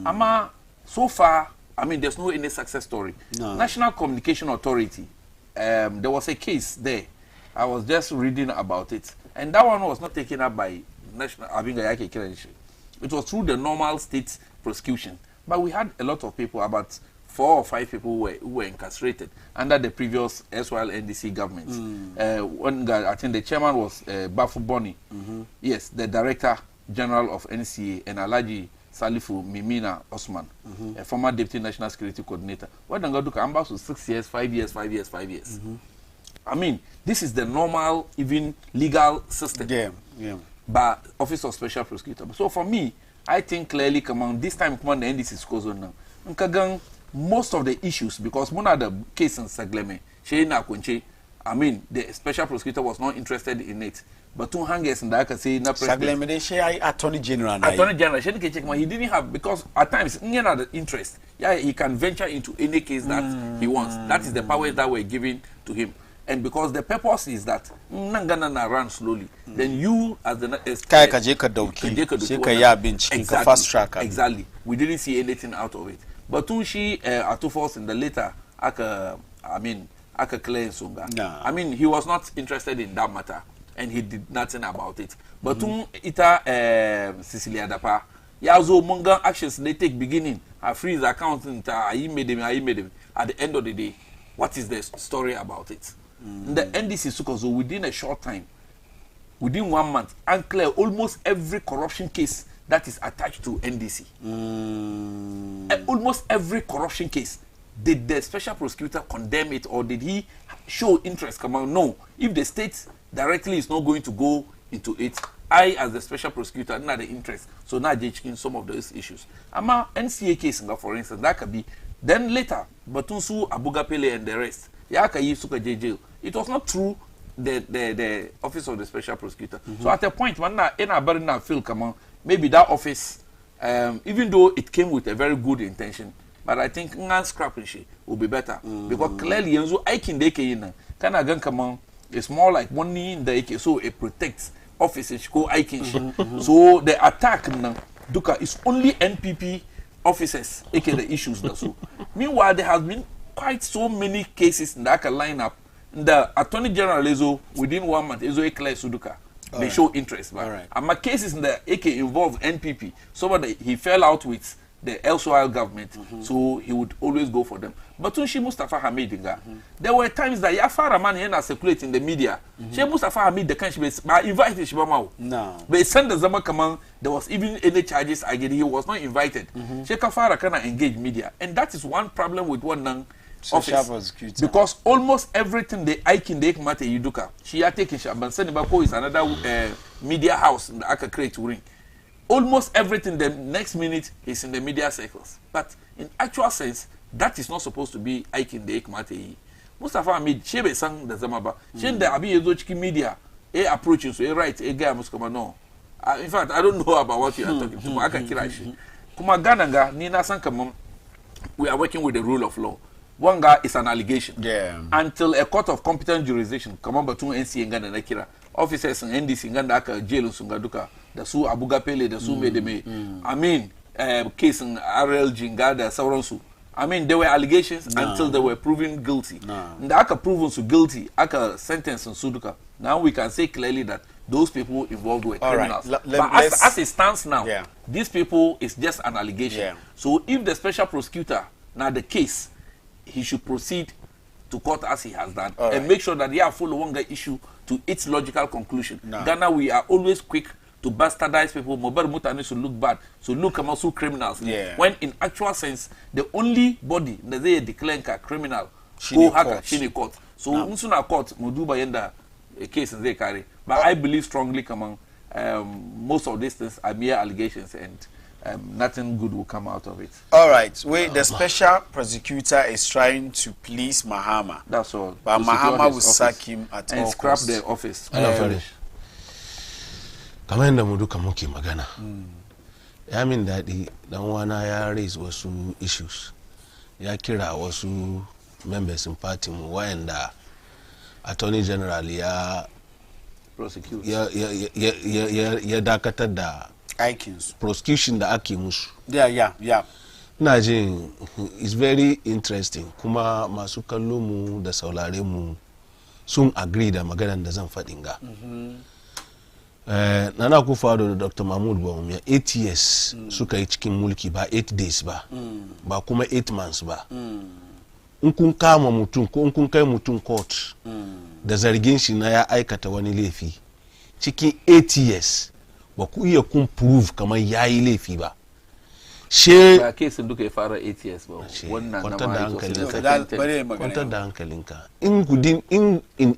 Speaker 3: Ama so far, I mean, there's no any success story.
Speaker 1: No.
Speaker 3: National Communication Authority, there was a case there. I was just reading about it, and that one was not taken up by National. It was through the normal state prosecution, but we had a lot of people, about 4 or 5 people who were incarcerated under the previous SYL NDC government. One guy, I think the chairman was Bafu Boni. Yes, the director general of NCA, and Alaji Salifu Mimina Osman, a former deputy national security coordinator. What then go to Ambas was 6 years, 5 years, 5 years, 5 years. I mean, this is the normal, even legal system.
Speaker 1: Yeah.
Speaker 3: But Office of Special Prosecutor. So for me, I think clearly, come on, this time, come on, the NDC goes on now. Nkagang, most of the issues, because one of the case in Sagleme, I mean, the special prosecutor was not interested in it. But 2 hangers and I can say,
Speaker 1: Sagleme, she Attorney General.
Speaker 3: Attorney General, he didn't have, because at times, he had the interest. Yeah, he can venture into any case that he wants. That is the powers that were given to him. And because the purpose is that Nangana run slowly, then you as the
Speaker 1: fast track.
Speaker 3: Exactly. We didn't see anything out of it. But Tunshi Atufos in the later Aka Clay Sunga. I mean, he was not interested in that matter, and he did nothing about it. But Cecilia Dapa, Yazo Munga actions they take beginning, I freeze account, I made him. At the end of the day, what is the story about it? The NDC Sukozo, within a short time, within 1 month, unclear almost every corruption case that is attached to NDC. Almost every corruption case. Did the special prosecutor condemn it, or did he show interest? Come on, no. If the state directly is not going to go into it, I, as the special prosecutor, not the interest. So now in some of those issues. Ama NCA case, for instance, that could be. Then later, Batunsu, Abugapele, and the rest. Jail. It was not through the office of the special prosecutor. So at a point, when I feel, come on, maybe that office, even though it came with a very good intention, but I think scrapping will be better, because clearly, I can come on. It's more like money in the AK, so it protects offices. So the attack Duka is only NPP officers, aka the issues. So meanwhile, there has been quite so many cases in that line up. The Attorney General is within 1 month is a clear Suduka. they show interest. But my cases in the AK involved NPP. Somebody he fell out with the El government, so he would always go for them. But when she Mustafa Hamid, there were times that Yafara man here circulate in the media. She Mustafa Hamid the country invited Shibamau.
Speaker 1: No.
Speaker 3: But send the Zama command, there was even any charges against he was not invited. She Kafara cannot engage media, and that is one problem with one office. Because almost everything they Ike in the Ekmate Yuduka, she are taking Shaban Senibako is another media house in the Aka Crate ring. Almost everything the next minute is in the media circles. But in actual sense, that is not supposed to be Ike in the Ekmate. Mustafa Hamid, she sang the Zamaba. She the Abi Ezochiki media, approaching, so right, guy Muskoma no. In fact, I don't know about what you are talking to. Aka Kirashi. Kuma Gananga, Nina Sankamam, we are working with the rule of law. One guy is an allegation.
Speaker 1: Yeah.
Speaker 3: Until a court of competent jurisdiction, come on, between NC and Ghana Nakira, officers and NDC and Ghana jail Sungaduka, the Su Abuga Pele, the Su Medeme. I mean, case in RL Jingada, Sauransu. I mean, there were allegations until they were proven guilty. And the Aka proven so guilty, Aka sentence in Suduka. Now we can say clearly that those people involved were criminals.
Speaker 1: Right.
Speaker 3: But as it stands now, these people is just an allegation.
Speaker 1: Yeah.
Speaker 3: So if the special prosecutor, now the case, he should proceed to court as he has done and make sure that they are following the issue to its logical conclusion. Ghana, we are always quick to bastardize people. Mobile Mutani should look bad, so look at also criminals. When in actual sense, the only body that they declare criminal go haka shini court. So unsuna court muduba yenda a case in they carry. But I believe strongly, come on, most of these things are mere allegations and nothing good will come out of it.
Speaker 1: All right. Wait, the special prosecutor is trying to please Mahama.
Speaker 3: That's all.
Speaker 1: But Mahama will sack him at all
Speaker 3: and scrap the office.
Speaker 2: Kamar yadda mu duka muke magana. Ya min daɗi dan wana ya raise wasu issues. Ya kira wasu members in party mu wayanda Attorney General ya
Speaker 3: prosecute.
Speaker 2: Ya dakatar da
Speaker 1: Aikins.
Speaker 2: Prosecution da ake musu.
Speaker 1: Yeah.
Speaker 2: Ina jin it's very interesting kuma masu kallo mu da saurare mu sun agree da maganar da zan faɗin ga. Nana Akufo-Addo da Dr. Mahmoud Bawumia 8 years suka yi cikin mulki ba 8 days ba ba kuma 8 months ba. In kun kama mutum ko in kun kai mutum court da zargin shi na ya aikata wani laifi cikin 8 years ba ku iya kun prove kamar yayi laifi ba. She
Speaker 3: ba kesin duka ya fara 8 years ba. Wannan
Speaker 2: kwantar da hankalinka. Kwantar da hankalinka. In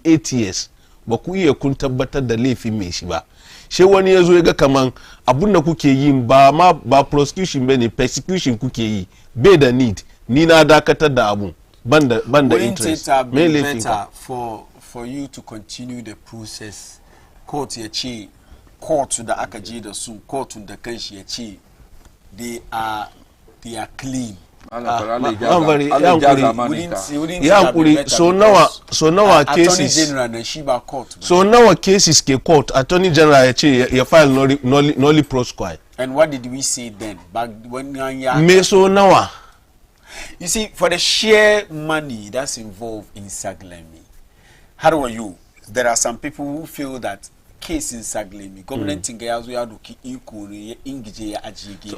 Speaker 2: 8 years ba ku iya kun tabbatar da laifin mai shi ba. She wani ya zo ya ga kaman abun da kuke yi ba prosecution bane persecution kuke yi bai da need ni na dakatar da abun ban da interest.
Speaker 1: Me laifin ka for you to continue the process. Court ya ce court da aka je da su court da kanshi ya ce they are clean.
Speaker 2: So nawa cases so nawa cases ke court Attorney General ya ce ya file nolly prosquire.
Speaker 1: And what did we say then back when
Speaker 2: me so nawa?
Speaker 1: You see, for the sheer money that's involved in Saglemi, how are you? There are some people who feel that case in Saglemi, government in Gayazu ya doki inkuri ingije ya ajige.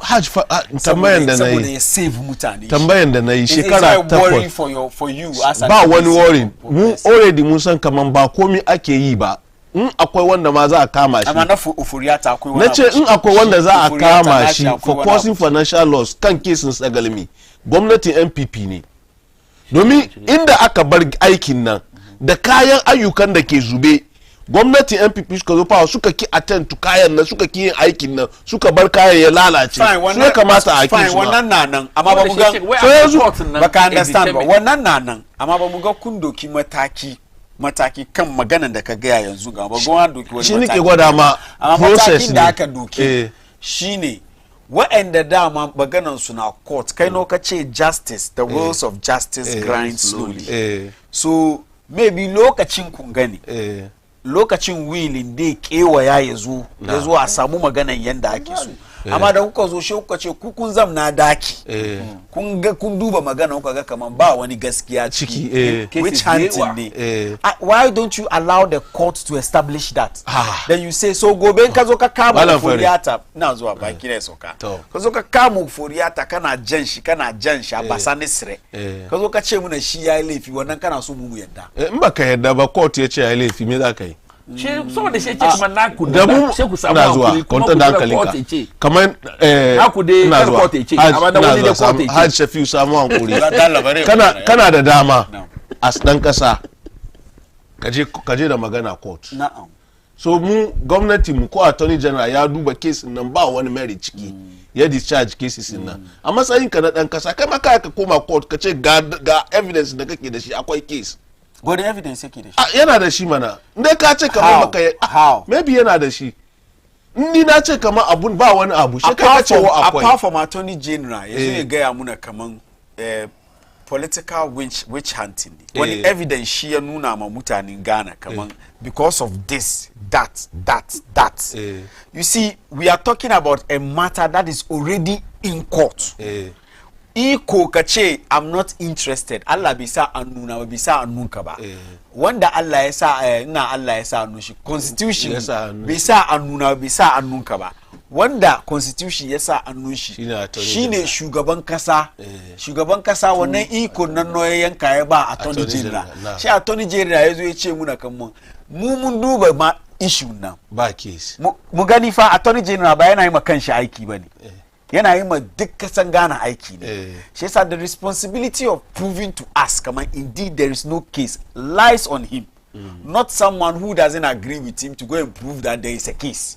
Speaker 2: Tambayan da nayi.
Speaker 1: Save mutane.
Speaker 2: Tambayan da nayi shekara
Speaker 1: takwas. For you as
Speaker 2: ba wani worry. Mu already mun san kaman ba komai ake yi ba. In akwai wanda ma za a kama shi.
Speaker 1: Amma na Ofuriata akwai wanda.
Speaker 2: Nace in akwai wanda za a kama shi for causing financial loss kan cases Saglemi. Gwamnatin NPP ne. Domin inda aka bar aikin nan da kayan ayyukan da ke zube gwamnatin NPP suka zo fawa suka ki attend to kayan nan suka ki yin aikin nan suka bar kayan ya lalace su ya kamata a kisu
Speaker 1: wannan nan amma ba mu ga
Speaker 2: so yanzu
Speaker 1: baka understand ba wannan nan amma ba mu ga kun doki mataki kan maganan da ka ga yanzu ga ba gwamnati doki wani
Speaker 2: shi nake gwada ma process
Speaker 1: da aka doki shine wa'anda dama maganan su na court kai no ka ce justice the wheels of justice grind slowly so maybe lokacin kun gani lokacin willing dai kewaya ya zo a samu maganan yanda ake so amma da kuka zo shi kuka ce ku kun zam na daki kun duba magana kuka ga kaman ba wani gaskiya ciki which hunting ne why don't you allow the court to establish that then you say so gobe ka zo ka kama furiyata ina zuwa baki ne soka ka zo ka kama furiyata kana jan shi a basa ne sire ka zo ka ce muna shi yayi laifi wannan kana so mu yadda
Speaker 2: in baka yadda ba court ya ce yayi laifi me za ka yi
Speaker 3: saboda shi ce kuma na ku da shi ku samu
Speaker 2: hakuri kuma da hankalinka kamar
Speaker 3: ku dai kar court ce amma da wani da court ce
Speaker 2: Hajj Shafiu samu hankuri kana da dama as dan kasa kaje da magana court
Speaker 1: na'am
Speaker 2: so mu gwamnati mu ko attorney general ya duba case nan ba wani merit ciki ya discharge cases nan a matsayin ka na dan kasa kai ma ka koma court ka ce ga evidence da kake da shi akwai case
Speaker 1: gwada evidence yake da shi
Speaker 2: yana da shi mana indai ka ce kamar baka maybe yana da shi ni na ce kamar abun ba wani abu shi kai ka ce wa akwai
Speaker 1: apart from attorney general yazo ya gaya muna kaman political witch hunting wani evidence shi ya nuna ma mutanen Ghana kaman because of this that you see we are talking about a matter that is already in court iko ka ce I'm not interested Allah bai sa an nuna ba bai sa an nunka ba wanda Allah ya sa Allah ya sa annu shi constitution bai sa an nuna bai sa an nunka ba wanda constitution ya sa annun shi shine shugaban kasa wannan iko nan no yanka ya ba attorney general shi attorney general yazo ya ce muna kan mun duba ma issue nan
Speaker 2: ba case
Speaker 1: mu gani fa attorney general ba yana yi ma kanshi aiki bane yana yi ma duk kasan Ghana aiki ne shi yasa the responsibility of proving to us kaman indeed there is no case lies on him not someone who doesn't agree with him to go and prove that there is a case.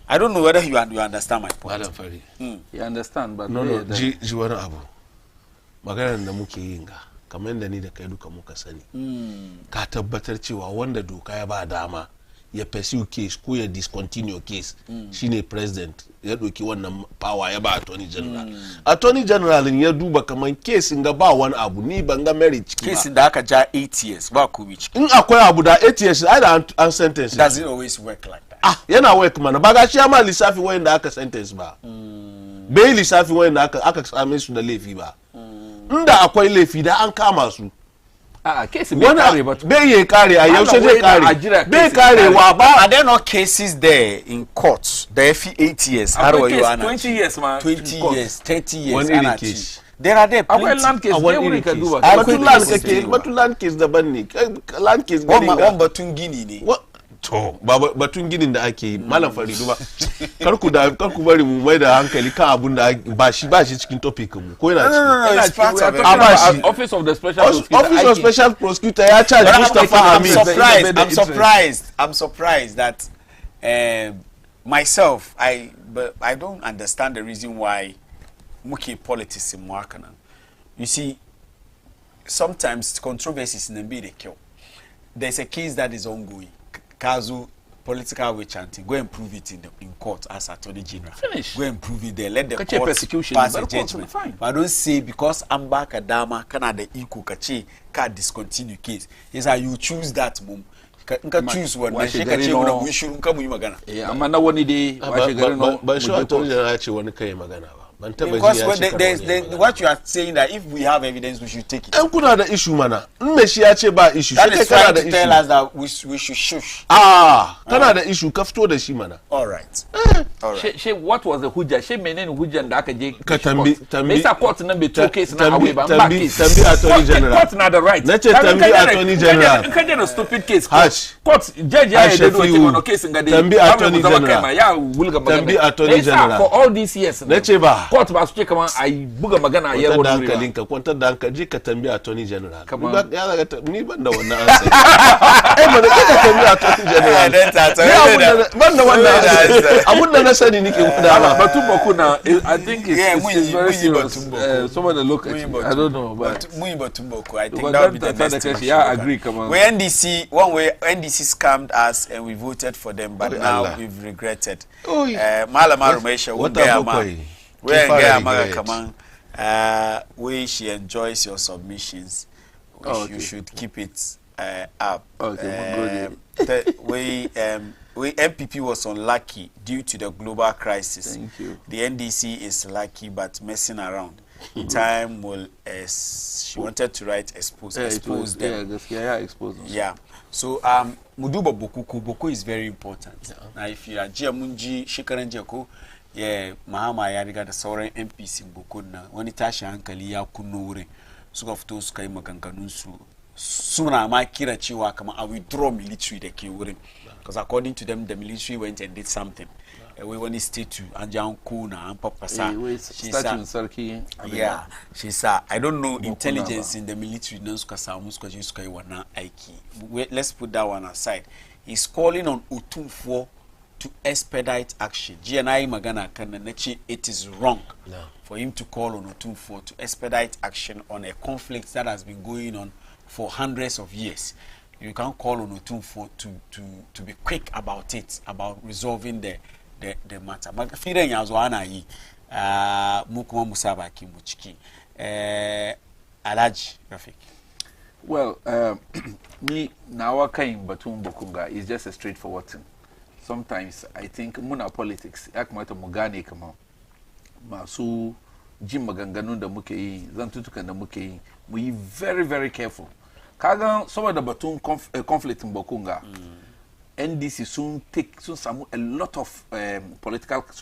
Speaker 1: I don't know whether you understand my point.
Speaker 3: You understand, but
Speaker 2: no ji wani abu maganar da muke yin ga kamar da ni da kai duka muka sani ka tabbatar cewa wanda doka ya ba dama ya pursue case ko ya discontinue case shine president ya doki wannan power ya ba attorney general attorney general ya duba kaman case ga ba wani abu ni ban ga merit ciki ba
Speaker 1: case da aka ja 8 years ba ku ciki
Speaker 2: in akwai abu da 8 years ai da an sentence
Speaker 1: does it always work like that
Speaker 2: yana work mana ba ga shi ma lissafi wayan da aka sentence ba bai lissafi wayan da aka same su da laifi ba inda akwai laifi da an kama su
Speaker 3: case bai kare ba
Speaker 2: bai kare a yaushe zai kare bai karewa ba
Speaker 1: are there not cases there in courts da fi 8 years har wayo ana
Speaker 3: 20 years ma
Speaker 1: 20 years 30 years
Speaker 2: one ana case
Speaker 1: there are there
Speaker 3: akwai land case ne wuri ka duba
Speaker 2: batun land case daban ne land case gani
Speaker 1: ga batun gini ne
Speaker 2: to batun ginin da ake yi malam Faridu ba karku bari mu mai da hankali kan abun da ba shi cikin topic mu ko yana
Speaker 3: cikin office of the
Speaker 2: special prosecutor ya charge Mustafa Amin.
Speaker 1: I'm surprised that myself I don't understand the reason why muke politics in Mwakana. You see, sometimes controversies in the kill. There's a case that is ongoing. Kazu political witch hunting. Go and prove it in court as attorney general.
Speaker 3: Finish.
Speaker 1: Go and prove it there. Let the court pass a judgment. Fine. But don't say because I'm back at Dama, Canada equal kache can discontinue case. Yes, you choose that mum. Nka choose one. Na sheka che muna muishuru nka muyi magana.
Speaker 3: Amma na wani dai washe gari no.
Speaker 2: Ba shi attorney general ce wani kai magana ba.
Speaker 1: Because what you are saying that if we have evidence we should take it.
Speaker 2: En kuna da issue mana. In me shi ya ce ba issue.
Speaker 1: That is trying to tell us that we should shush.
Speaker 2: Kana da issue ka fito da shi mana.
Speaker 1: All right.
Speaker 3: She what was the hujja? She menene hujjan da aka je
Speaker 2: ka tambi.
Speaker 3: Me yasa court nan bai to case na away ba ba case.
Speaker 2: Tambi attorney general.
Speaker 3: Court na the right.
Speaker 2: Nace tambi attorney general.
Speaker 3: Ka je na stupid case.
Speaker 2: Court
Speaker 3: judge ya do wannan case ga dai.
Speaker 2: Tambi attorney general.
Speaker 3: Ya wulga magana.
Speaker 2: Tambi attorney general.
Speaker 3: For all these years.
Speaker 2: Nace ba.
Speaker 3: Court ba su ce kaman ai buga magana ya
Speaker 2: wani hankalinka kwantar da hankali ka tambi attorney general ya zaga ni ban da wannan ansa ba da ka tambi attorney general ban da wannan ansa abun da na sani nake da
Speaker 3: batun baku na I think it's very serious some of the local I don't know but
Speaker 1: muyi batun baku I think that would be the next
Speaker 3: yeah agree kaman
Speaker 1: we NDC scammed us and we voted for them but now we've regretted Malama Rumesha we she enjoys your submissions. You should keep it up.
Speaker 3: Okay,
Speaker 1: we MPP was unlucky due to the global crisis.
Speaker 3: Thank you.
Speaker 1: The NDC is lucky but messing around. Time will, she wanted to write expose them.
Speaker 3: Expose them.
Speaker 1: Yeah. So Muduba Boko is very important. Now if you are Jiamunji Shikaranjako, yeah, Mahama Yariga the Soren MPC Boko na Wanitashi Ankali ya kunure. So of those kai maganganunsu. Sooner my kira chiwa kama I withdraw military the kiwurim. Because according to them the military went and did something. We want to stay to Anjan Kuna and Papa Sa. Yeah, she said, I don't know intelligence in the military. Let's put that one aside. He's calling on Otumfuo to expedite action. GNI Magana Kananechi, it is wrong for him to call on Otumfuo to expedite action on a conflict that has been going on for hundreds of years. You can't call on Otumfuo to be quick about it, about resolving the matter. Magafire nyazoana yi mukuma musaba kimuchiki Alaji Rafik.
Speaker 3: Well, me now kind Batum Bokunga is just a straightforward thing. Sometimes I think muna politics yakmato mugani kama masu jim maganganu da muke yi zantutukan da muke yi mu yi very careful. Kaga some of the Batum conflict in Bokunga. NDC soon a lot of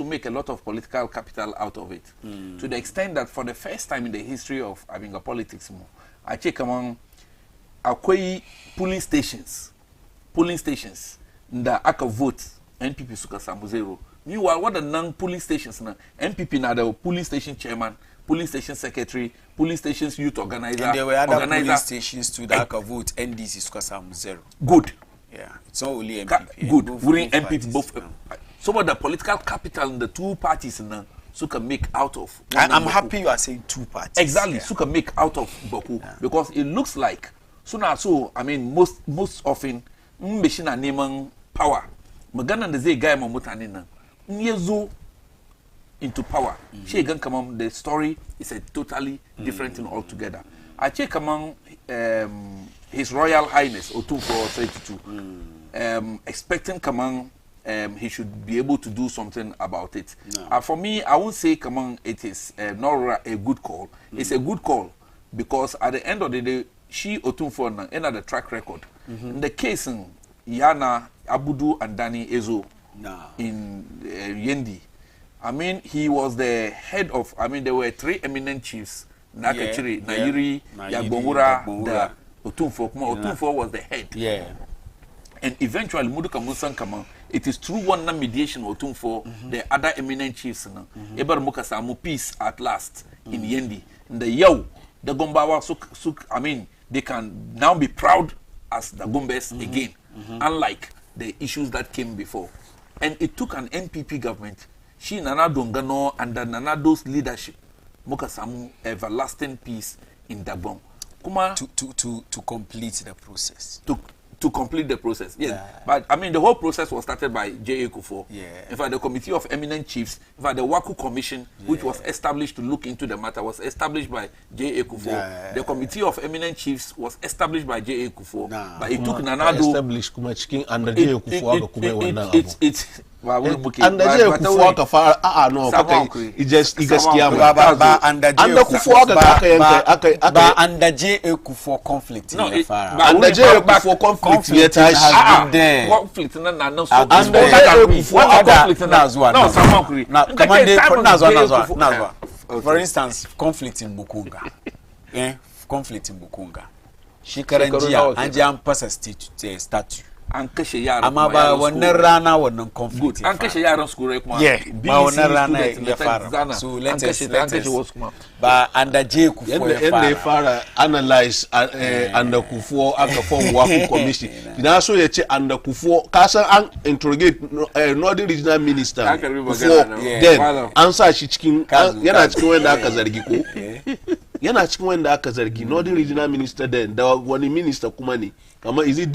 Speaker 3: make a lot of political capital out of it, to the extent that for the first time in the history of Abinga politics, I check among Akwai polling stations that aka vote NPP suka samu zero. Meanwhile, what the non-polling stations now? NPP na the polling station chairman, polling station secretary, polling stations youth organizer.
Speaker 1: And there were other polling stations too that aka vote NDC suka samu zero.
Speaker 3: Good.
Speaker 1: Yeah, it's not only MPP.
Speaker 3: Good. We're in MPP both. Some of the political capital in the two parties now, so can make out of.
Speaker 1: I'm happy you are saying two parties.
Speaker 3: Exactly, so can make out of Boku because it looks like I mean most often machine and name power. Magana the guy mamutani na nyezo into power. She gan come the story is a totally different thing altogether. I check among His Royal Highness Otumfuo 32, expecting Kamang he should be able to do something about it. No. For me, I won't say Kamang it is not a good call. It's a good call because at the end of the day, she Otumfuo na the track record. In the case in Yana Abudu and Dani Ezo in Yendi, I mean he was the head of. I mean there were three eminent chiefs. Nakachiri, Nairi, Yagbongura, Otumfuo was the head. Yeah. And eventually, Muduka Musan Kama, it is through one mediation Otumfuo, the other eminent chiefs, Eber Mukasamu peace at last in Yendi. In the Yao, the Gombawa, I mean, they can now be proud as the Gombes again, unlike the issues that came before. And it took an NPP government, she Nana Dongano under Nanado's leadership. Mukasamu everlasting peace in Dagbon. Kuma
Speaker 1: to complete the process.
Speaker 3: To complete the process, yes. Yeah. But I mean, the whole process was started by J.A. Kufuor.
Speaker 1: Yeah.
Speaker 3: In fact, the Committee of Eminent Chiefs, in fact, the Waku Commission, which was established to look into the matter, was established by J.A. Kufuor. Yeah. The Committee of Eminent Chiefs was established by J.A. Kufuor. But it took Nanado.
Speaker 2: Established kuma cikin under J.A. Kufuor kuma wannan abu.
Speaker 3: It's
Speaker 2: under J.A. Kufuor ka fara no kai gaskiya
Speaker 1: ba under Kufuor ba under J.A. Kufuor conflict
Speaker 3: no
Speaker 2: under J.A. Kufuor conflict ya tashi
Speaker 3: conflict na no so
Speaker 2: under J.A. Kufuor
Speaker 3: conflict na zuwa
Speaker 1: no samakuri na for instance conflict in Bukunga conflict in Bukunga shikaranjiya an ji an fasa statue
Speaker 3: an kashe yaran
Speaker 1: amma ba wannan rana wannan conflict
Speaker 3: an kashe yaran su kure kuma
Speaker 1: ba wannan rana ya fara so let's ba under J Kufuor ya fara
Speaker 2: yanda ya fara analyze under Kufuor aka form Waku commission ina so ya ce under Kufuor ka san an interrogate Northern Regional Minister Kufuor then an sa shi cikin yana cikin wanda aka zargi ko yana cikin wanda aka zargi Northern Regional Minister then da wani minister kuma ne kama is it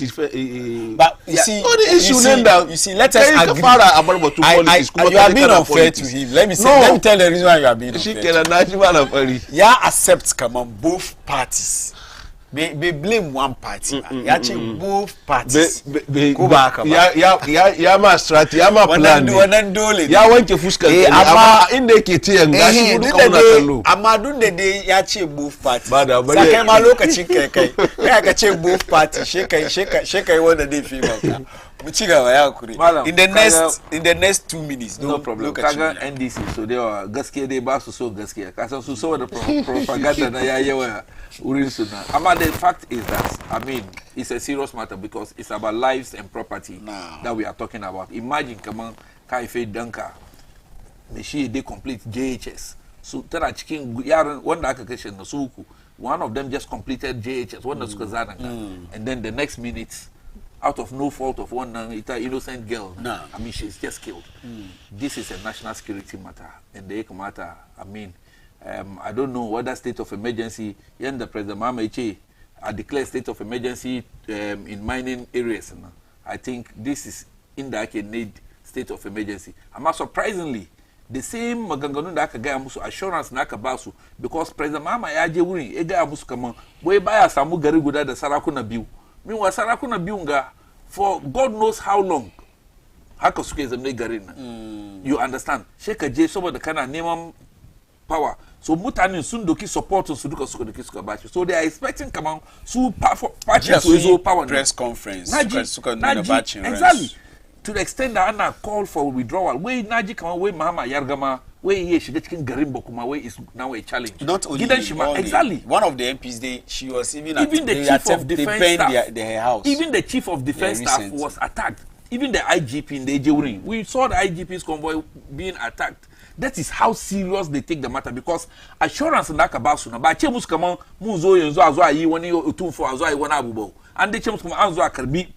Speaker 1: but you see you see let us agree
Speaker 2: you
Speaker 1: are being unfair to him let me tell the reason why you are being unfair
Speaker 2: yeah
Speaker 1: accept come on both parties Be blame one party. Yachi both parties.
Speaker 2: Go back. Ya ma strategy, ya ma plan.
Speaker 1: Wannan dole.
Speaker 2: Ya wanke fuskar amma inda yake tiyan gashi mu duka muna kallo.
Speaker 1: Amma dun da dai ya ce both party.
Speaker 2: Sai
Speaker 1: kai ma lokacin kai ka ce both party shekai wanda dai fi maka. Mu ci gaba ya kure. In the next 2 minutes.
Speaker 3: No problem. Kaga NDC so dai gaskiya dai ba su so gaskiya. Kasan su saboda propaganda na ya yawa wurin su na. Amma the fact is that I mean it's a serious matter because it's about lives and property that we are talking about. Imagine kaman kai fe danka me shi dey complete JHS. So tana cikin yaran wanda aka kashe na su uku. One of them just completed JHS wanda suka zana and then the next minute out of no fault of one innocent girl. I mean, she's just killed. This is a national security matter. And the matter, I mean, I don't know whether state of emergency, and the President Mama declared state of emergency in mining areas. I think this is in the need state of emergency. And surprisingly, the same maganganu da aka gaya musu assurance na aka basu because President Mama ya je wurin ya gaya musu kaman wai baya samu gari guda da sarakuna biyu. Meanwhile, sarakuna biunga for God knows how long. Haka suke zamne garin nan. You understand? Sheka je saboda kana neman power. So mutanen sun doki support su duka suka doki suka bashi. So they are expecting come on su party to zo power
Speaker 1: press conference. Suka
Speaker 3: nuna
Speaker 1: bachin
Speaker 3: exactly. To the extent that Anna called for withdrawal. We naji kama we Mahama Yargama we ye shiga cikin garin Bokuma we is now a challenge.
Speaker 1: Not only
Speaker 3: exactly.
Speaker 1: One of the MPs she was even
Speaker 3: the chief of defense staff.
Speaker 1: Their house.
Speaker 3: Even the chief of defense staff was attacked. Even the IGP in the Ejewurin. We saw the IGP's convoy being attacked. That is how serious they take the matter because assurance na kabasu na ba ce musu kaman mu zo yanzu a zo a yi wani utunfo a zo a yi wani abubuwa. An dai ce musu kuma an zo a karbi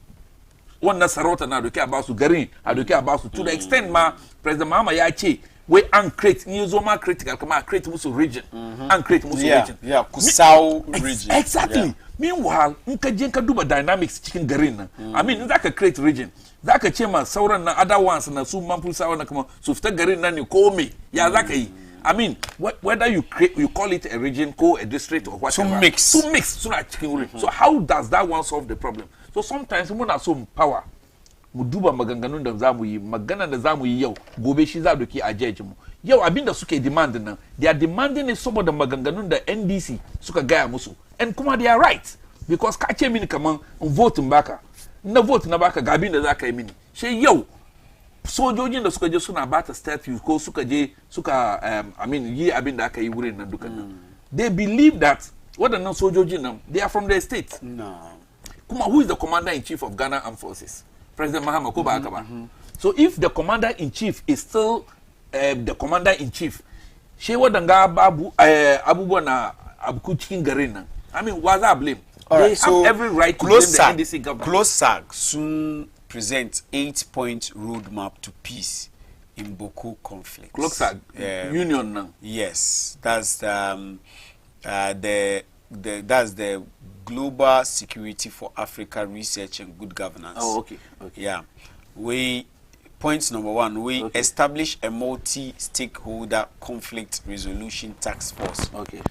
Speaker 3: wannan sarauta na doke a basu garin a doke a basu to the extent ma President Mahama ya ce we an create ni zo ma critical kuma create musu region and create musu region
Speaker 1: Kusau region
Speaker 3: exactly meanwhile in ka je ka duba dynamics cikin garin nan I mean in zaka create region zaka ce ma sauran na other ones na su manful sawa na kuma su fita garin nan ne ko me ya zaka yi I mean whether you call it a region a district or whatever
Speaker 1: to mix
Speaker 3: suna cikin wurin so how does that one solve the problem so sometimes muna so power mu duba maganganun da zamu yi magana da zamu yi yau gobe shi za doki a judge mu yau abinda suke demand nan they are demanding it saboda maganganun da NDC suka gaya musu and kuma they are right because ka ce mini kaman vote baka na vote na baka ga abinda zaka yi mini she yau sojojin da suka je suna bata statue ko suka je suka I mean yi abinda aka yi wurin nan dukan they believe that wadannan sojojin nan they are from their state kuma who is the commander in chief of Ghana Armed Forces President Mahama ko ba haka ba so if the commander in chief is still the commander in chief she wadanga babu abubuwa na abuku cikin garin nan I mean wa za blame they have every right to blame the NDC government
Speaker 1: Closag soon present 8-point roadmap to peace in Boko conflict
Speaker 3: Closag union now
Speaker 1: yes that's the Global Security for Africa Research and Good Governance.
Speaker 3: Oh, okay.
Speaker 1: Yeah. Point number 1, we establish a multi-stakeholder conflict resolution task force.
Speaker 3: Okay.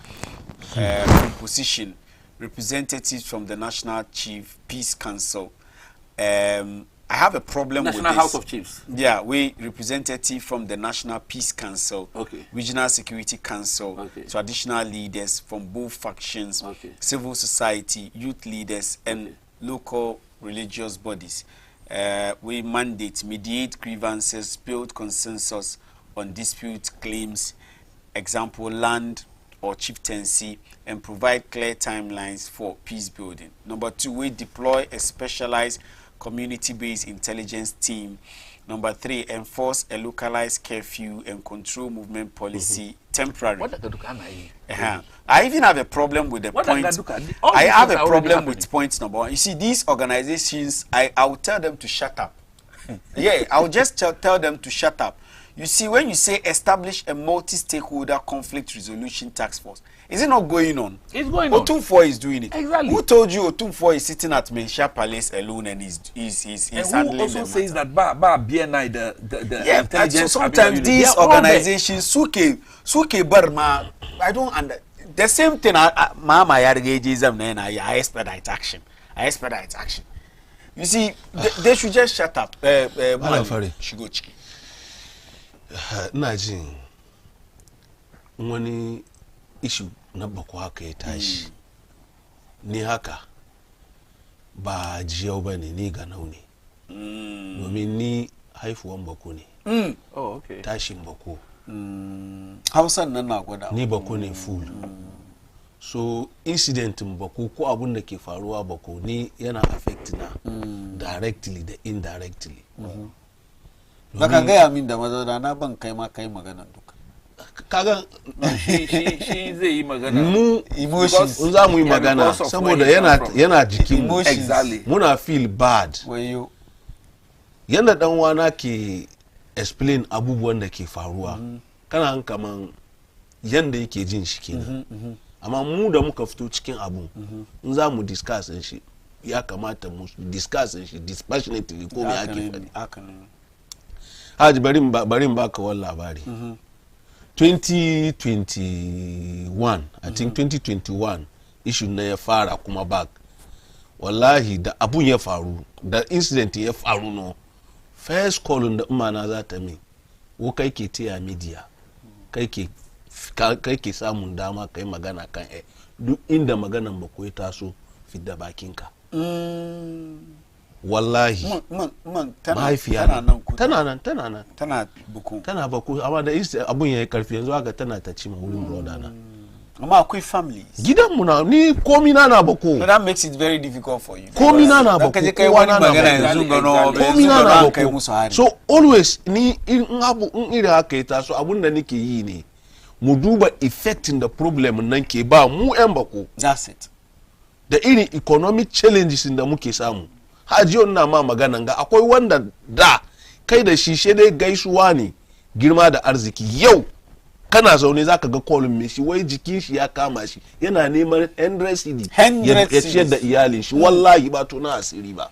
Speaker 1: Composition, representatives from the National Chief Peace Council. I have a problem with this.
Speaker 3: National House of Chiefs.
Speaker 1: Yeah, we representative from the National Peace Council, Regional Security Council, traditional leaders from both factions, civil society, youth leaders, and local religious bodies. We mandate, mediate grievances, build consensus on dispute claims, example land or chieftaincy, and provide clear timelines for peace building. Number 2, we deploy a specialized community-based intelligence team. Number 3, enforce a localized curfew and control movement policy temporarily. I even have a problem with the point. I have a problem with point number 1. You see, these organizations, I'll tell them to shut up. Yeah, I'll just tell them to shut up. You see, when you say establish a multi-stakeholder conflict resolution task force, is it not going on?
Speaker 3: It's going on.
Speaker 1: Otumfuo is doing it.
Speaker 3: Exactly.
Speaker 1: Who told you Otumfuo is sitting at Mensha Palace alone and he's handling
Speaker 3: who also
Speaker 1: them
Speaker 3: says that BNI, the intelligence.
Speaker 1: So sometimes these organizations, Suke Burma, I don't understand. the same thing. Mama yargejism na I expedite action. You see, they should just shut up. Shigochi.
Speaker 2: Ina jin wani issue na bako haka ya tashi. Ni haka ba jiyau ba ne, ni ganau ne. Domin ni haifuwan bako ne. Tashin bako.
Speaker 1: Hausan nan na gwada.
Speaker 2: Ni bako ne full. So incidentin bako ko abun da ke faruwa bako ni yana affect na directly da indirectly.
Speaker 1: Baka gaya min da mazauna na ban kai ma kai magana duka.
Speaker 2: Kaga
Speaker 3: shi zai yi magana.
Speaker 2: Mu
Speaker 1: emotions
Speaker 2: za mu yi magana saboda yana jikin mu.
Speaker 3: Exactly.
Speaker 2: Muna feel bad.
Speaker 1: Wayo.
Speaker 2: Yanda dan wana ke explain abubuwan da ke faruwa. Kana kaman yanda yake jin shi kenan. Amma mu da muka fito cikin abu in za mu discuss shi ya kamata mu discuss shi dispassionately ko me ake faɗi. Haji barin baka wani labari. 2021 I think 2021 issue na ya fara kuma back. Wallahi da abun ya faru da incident ya faru no first call da umana za ta min wo kai ke tiya media kai ke samun dama kai magana kan duk inda maganan ba koyi taso fidda bakinka. Wallahi mahaifiya tana buku amma da abun ya yi karfi yanzu haka tana ta ci ma wurin broda na.
Speaker 1: Amma akwai families.
Speaker 2: Gidanmu na ni komi na bako.
Speaker 1: So that makes it very difficult for you.
Speaker 2: Komi na bako.
Speaker 1: Kowa na bako.
Speaker 2: Komi na bako. So always ni in iri haka ita so abun da nake yi ne mu duba effecting the problem nan ke ba mu yan bako.
Speaker 1: That's it.
Speaker 2: Da irin economic challenges da muke samu. Hajiyon na ma magana ga akwai wanda da kai da shi dai gaisuwa ne girma da arziki yau kana zaune zaka ga kolin me shi wai jikin shi ya kama shi yana neman 100 cedi ya ciyar da iyalin shi wallahi ba to na asiri ba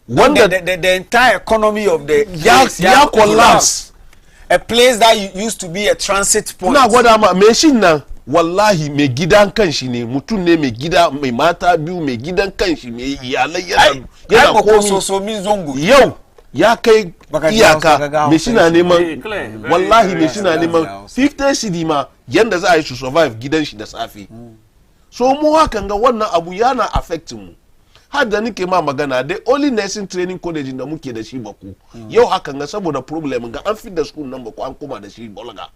Speaker 1: wanda the entire economy of the
Speaker 2: ya collapse.
Speaker 1: A place that used to be a transit point.
Speaker 2: Na gwada ma me shin nan wallahi mai gidan kanshi ne mutum ne mai gida mai mata biyu mai gidan kanshi mai iyalai yana komi yau ya kai iyaka me shi na neman wallahi me shi na neman 50 cedi ma yanda za a yi su survive gidan shi da safi. So mu hakan ga wannan abu yana affect mu har da nake ma magana dai only nursing training college da muke da shi baku yau hakan ga saboda problem ga an fit da school nan baku an koma da shi bolaga.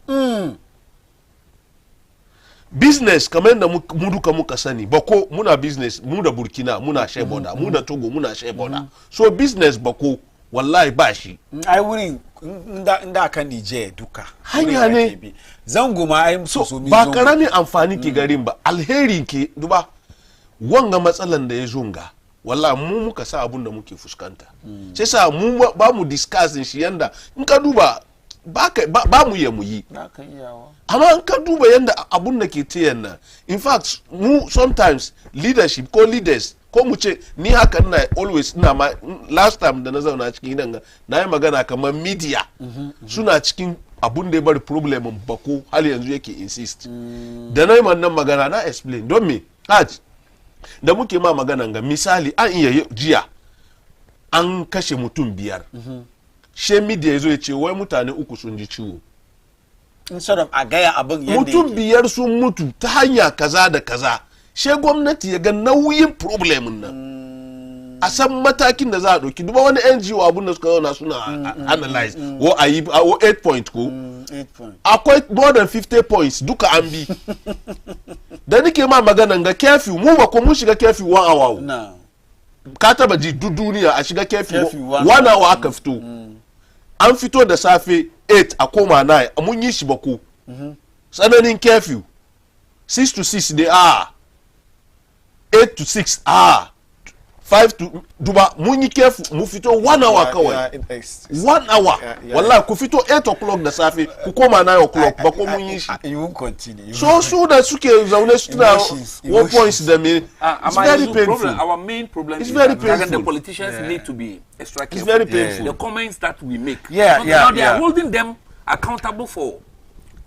Speaker 2: Business kamar yadda mu duka muka sani bako muna business mu da Burkina muna share border mu da Togo muna share border so business bako wallahi ba shi
Speaker 1: ai wurin inda kan Niger duka
Speaker 2: hanya ne
Speaker 1: zango ma ai
Speaker 2: so ba karamin amfani ke garin ba alheri ke duba wanga matsalan da ya zonga wallahi mu muka sa abun da muke fuskanta sai sa mu ba mu discuss shi yanda in ka duba ba mu yi amma in ka duba yanda abun da ke tayan nan in fact mu sometimes leadership ko leaders ko mu ce ni haka ina always ina ma last time da na zauna cikin gidan na yi magana kamar media suna cikin abun da ya bari problemin bako hal yanzu yake insist da na yi wannan magana na explain don me da muke ma magana ga misali an iya jiya an kashe mutum 5 she media yazo ya ce wai mutane 3 sun ji ciwo
Speaker 1: instead of a gaya abin yadda
Speaker 2: mutum 5 sun mutu ta hanya kaza da kaza she gwamnati ya ga nauyin problemin nan a san matakin da za a ɗauki duba wani NGO abun da suka zauna suna analyze wo a yi 8 point ko
Speaker 1: 8 point
Speaker 2: akwai more than 50 points duka an bi da nake ma maganan ga curfew mu ba ko mun shiga curfew 1 hour ka taba ji duniya a shiga curfew 1 hour aka fito an fito da safe 8 a koma 9 mun yi shi bako tsananin curfew 6 to 6 ne 8 to 6 5 to duba mun yi curfew mu fito 1 hour kawai 1 hour wallahi ku fito 8 o'clock da safe ku koma 9 o'clock ba ko mun yi shi
Speaker 1: you won't continue
Speaker 2: so su da suke zaune su tuna 1 points da me it's very painful.
Speaker 3: Our main problem
Speaker 2: it's
Speaker 3: is
Speaker 2: very
Speaker 3: that
Speaker 2: painful.
Speaker 3: the politicians need to be extra careful.
Speaker 2: It's very painful.
Speaker 3: The comments that we make
Speaker 1: now
Speaker 3: they are holding them accountable for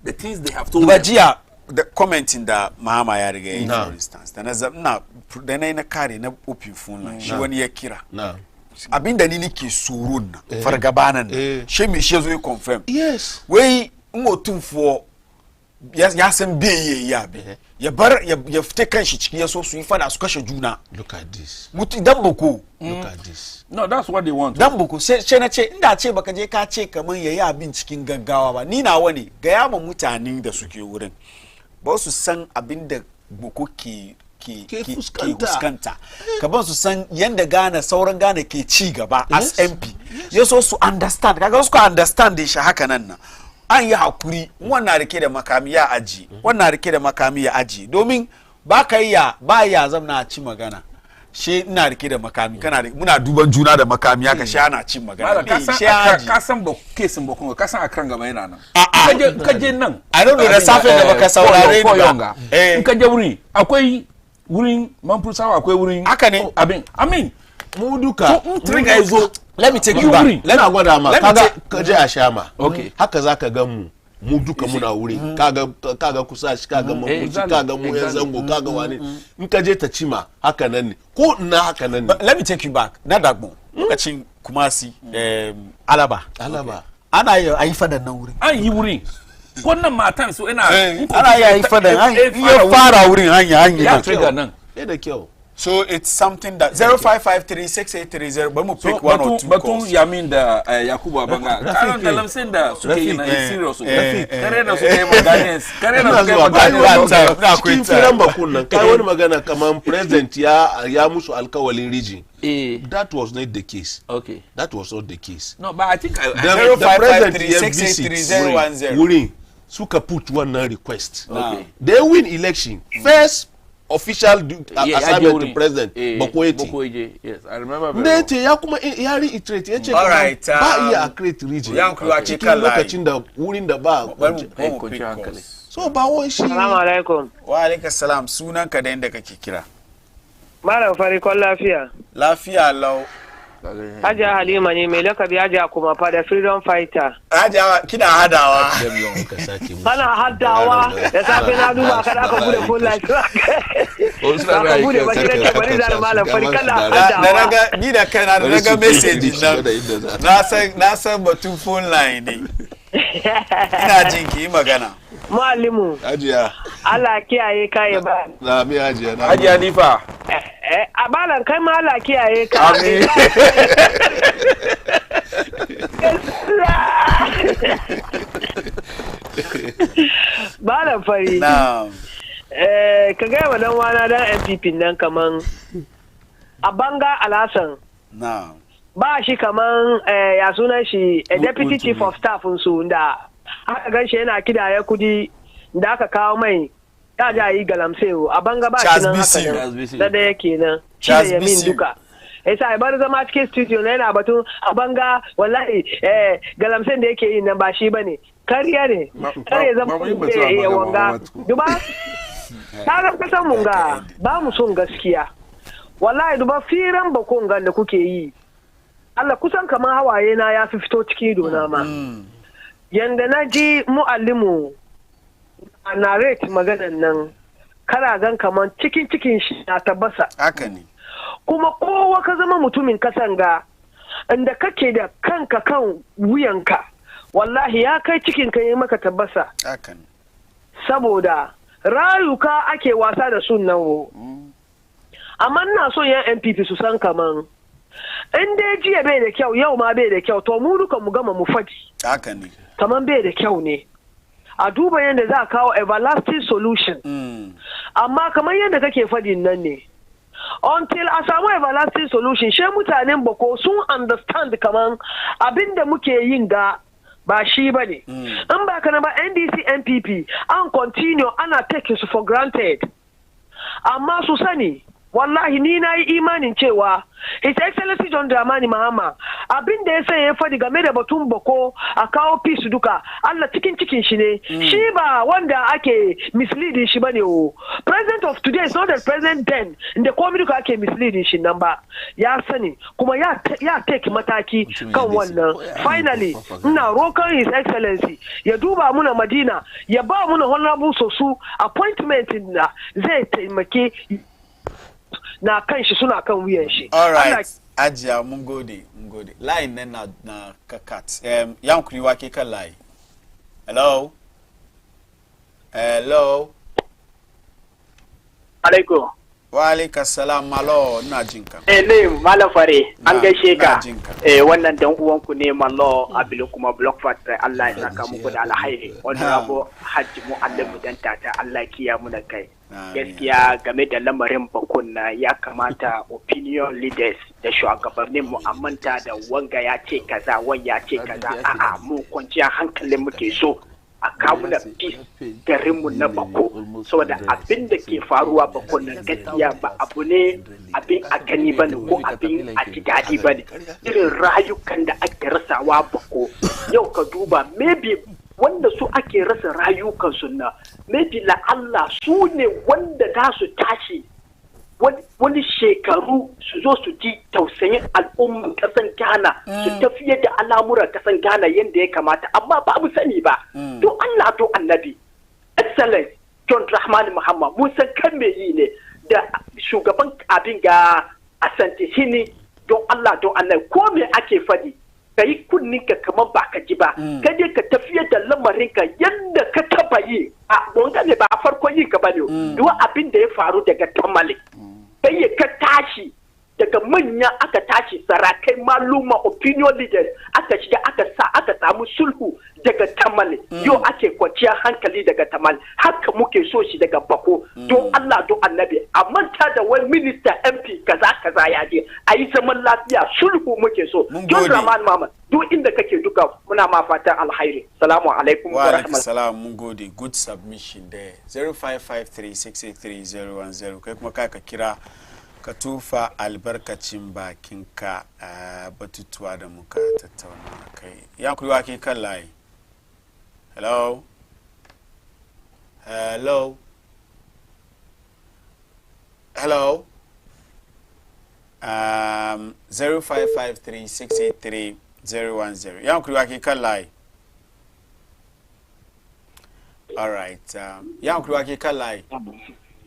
Speaker 3: the things they have told
Speaker 1: Bajia the commenting da Mahama ya riga yi for instance da na kare na open phone line shi wani ya kira abinda ni nake surun na fargabanan shi me shi zo confirm
Speaker 2: yes
Speaker 1: wai ngotumfo ya san beye ya be ya bar ya fite kanshi ciki ya so su yi fada su kashe juna.
Speaker 2: Look at this.
Speaker 1: Mutu dan boko.
Speaker 2: Look at this.
Speaker 3: No, that's what they want.
Speaker 1: Dan boko sai na ce inda ce baka je ka ce kaman yayi abin cikin gaggawa ba ni na wani ga ya ma mutanen da suke wurin ba su san abin da boko ke fuskanta ka ban su san yanda Ghana sauran Ghana ke ci gaba as MP ya so su understand kaga su ka understand din shi haka nan an yi hakuri wannan rike da makami ya aji wannan rike da makami ya aji domin ba ya zamna ci magana she ina rike da makami kana muna duban juna da makami haka she ana ci magana she aji
Speaker 3: ka san ba kesin ba kuma ka san akran gaba yana nan ka je nan
Speaker 1: I don't know da safe da baka saurare ni ba
Speaker 3: in ka je wuri akwai wurin manfusawa akwai wurin
Speaker 1: haka ne
Speaker 3: amin
Speaker 2: mu duka
Speaker 1: trigger yazo let me take you back
Speaker 2: lena gwada ma ka je a shama haka zaka ga mu duka muna wuri kaga kusa shi kaga mu kaga mu yan zango kaga wani in ka je ta cima haka nan ne ko ina haka nan ne
Speaker 1: let me take you back na dagbo lokacin Kumasi Alaba ana yi fadan nan wuri
Speaker 3: an yi wuri wannan matan su ina
Speaker 1: ana yi fadan an yi fara wurin hanya
Speaker 3: ya trigger nan
Speaker 2: da kyau.
Speaker 1: So it's something that 05536830 but mu pick one or two
Speaker 3: batun yamin da Yakubu Abanga karan da lamsin da suke yi na serious kare da suke magana kare da suke magana
Speaker 2: na cikin firan bakun nan kai wani magana kaman president ya musu alkawalin region that was not the case.
Speaker 3: Okay,
Speaker 2: that was not the case.
Speaker 3: No, but I think
Speaker 2: the president wurin suka put one request.
Speaker 3: Okay,
Speaker 2: they win election first official assignment to president
Speaker 3: Bokoeje. Yes, I remember very
Speaker 2: well. Nete ya kuma ya reiterate ya ce ba iya create region cikin lokacin da wurin da ba
Speaker 3: kwanci hankali.
Speaker 2: So ba wai shi.
Speaker 4: Assalamu alaikum.
Speaker 1: Wa alaikum salam, sunan ka da inda kake kira.
Speaker 4: Malam Farikon lafiya.
Speaker 1: Lafiya lau.
Speaker 4: Hajiya Halima ne mai lakabi Hajiya kuma fa da freedom fighter.
Speaker 1: Hajiya kina hadawa.
Speaker 4: Kana hadawa da safe na duba kada aka bude full light. Ka bude ba shi ne bari da Malam Farikon na hadawa.
Speaker 1: Da naga ni da kaina da naga message nan. Na san batun phone line ne. Ina jin ki magana.
Speaker 4: Mallimu.
Speaker 2: Hajiya.
Speaker 4: Allah kiyaye ka ya ba.
Speaker 2: Na mi Hajiya.
Speaker 3: Hajiya Nifa.
Speaker 4: A balan kai ma Allah kiyaye ka.
Speaker 3: Amin.
Speaker 4: Balan fari.
Speaker 1: Na'am.
Speaker 4: Ka ga wa dan wana dan MPP nan kaman Abanga Alasan.
Speaker 1: Na'am.
Speaker 4: Ba shi kaman ya sunan shi deputy chief of staff su da aka gan shi yana kidaya kudi da aka kawo mai ya ja yi galamsewo a banga ba shi nan haka nan da yake nan shi da yamin duka yasa ya bar zama cikin studio na yana batun a banga wallahi galamsen da yake yi nan ba shi bane kariya ne kare zama ya wanga duba ta ga kasan mun ga ba mu son gaskiya wallahi duba firan bakon gan da kuke yi Allah kusan kamar hawaye na ya fi fito ciki dona ma yanda na ji mu'allimu a narrate maganan nan kana gan kaman cikin shi na tabbasa
Speaker 1: haka ne
Speaker 4: kuma kowa ka zama mutumin kasan ga inda kake da kanka kan wuyanka wallahi ya kai cikin ka yi maka tabbasa
Speaker 1: haka ne
Speaker 4: saboda rayuka ake wasa da sunan wo amma ina so yan MPP su san kaman in dai jiya bai da kyau yau ma bai da kyau to mu duka mu gama mu faɗi
Speaker 1: haka ne
Speaker 4: kaman bai da kyau ne a duba yadda za a kawo everlasting solution amma kamar yadda kake fadin nan ne until a samu everlasting solution she mutanen bako sun understand kaman abinda muke yin ga ba shi ba ne in ba kana ba NDC NPP an continue ana take su for granted amma su sani wallahi ni na yi imanin cewa His Excellency John Dramani Mahama abin da ya sai ya fadi game da batun bako a kawo peace duka Allah cikin shi ne shi ba wanda ake misleading shi bane o president of today is not the president then inda komai duka ake misleading shi nan ba ya sani kuma ya take mataki kan wannan finally ina roƙon his excellency ya duba muna Madina ya ba muna honorable sosu appointment da zai taimake na kan shi suna kan wuyan shi
Speaker 1: all right ajiya mun gode line nan na kakat yankuri wake kan line hello
Speaker 5: alaikum
Speaker 1: wa alaikum salam malo ina jinka
Speaker 5: ne malam fare an gaishe ka wannan dan uwanku ne mallo abilu kuma block fat Allah ya saka muku da alhairi wannan abu hajji mu Allah mu danta ta Allah kiya mu da kai gaskiya game da lamarin bakunna ya kamata opinion leaders da shugabannin mu amanta da wanga ya ce kaza wan ya ce kaza a'a mu kwanciya hankalin muke so a kawo da peace garinmu na bako saboda abin da ke faruwa bako na gaskiya ba abu ne abin a gani ba ne ko abin a ji daɗi ba ne irin rayukan da ake rasawa bako yau ka duba maybe wanda su ake rasa rayukansu na maybe la'alla su ne wanda za su tashi wani shekaru su zo su ji tausayin al'umman kasan Ghana su tafiye da al'amuran kasan Ghana yadda ya kamata amma ba mu sani ba to Allah to annabi excellent John Rahman Muhammad mun san kan me yi ne da shugaban abin ga Asante shine don Allah to annabi ko me ake fadi kai kunnin ka kamar ba ka ji ba ka je ka tafiye da lamarin ka yadda ka taba yi a don ne ba a farko yi ka bane duk abin da ya faru daga Tamale sai ka tashi daga manya aka tashi sarakai maluma opinion leaders aka shiga aka samu sulhu daga Tamale yau ake kwanciyar hankali daga Tamale haka muke so shi daga Bako don Allah don Annabi a manta da wani minister MP kaza ya je a yi zaman lafiya sulhu muke so John Rahman Muhammad duk inda kake duka muna ma fatan alhairi salamu alaikum
Speaker 1: wa alaikum salam mun gode good submission there 0553683010 kai kuma ka kira ka tufa albarkacin bakinka batutuwa da muka tattauna kai ya kuri wake kan layi hello 0553683010 ya kuri wake kan layi all right ya kuri wake kan layi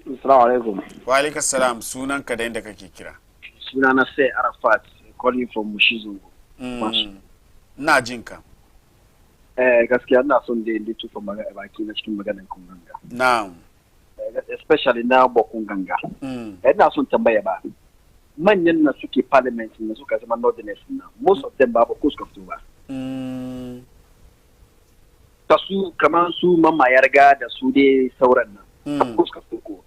Speaker 6: Assalamu alaikum.
Speaker 1: Wa alaikum salam. Sunan ka da inda kake kira?
Speaker 6: Sunana sai Arafat, calling from Mushizu.
Speaker 1: Na jin ka.
Speaker 6: Gaskiya ina son da yi tufa baki na cikin maganar kun ganga.
Speaker 1: Na'am.
Speaker 6: Especially na bakun ganga. Ina son tambaya ba. Manyan na suke parliament na suka zama northerners na. Most of them ba ko suka fito ba. Ta su kamar su mamma yarga da su dai sauran nan. Suka fito ko.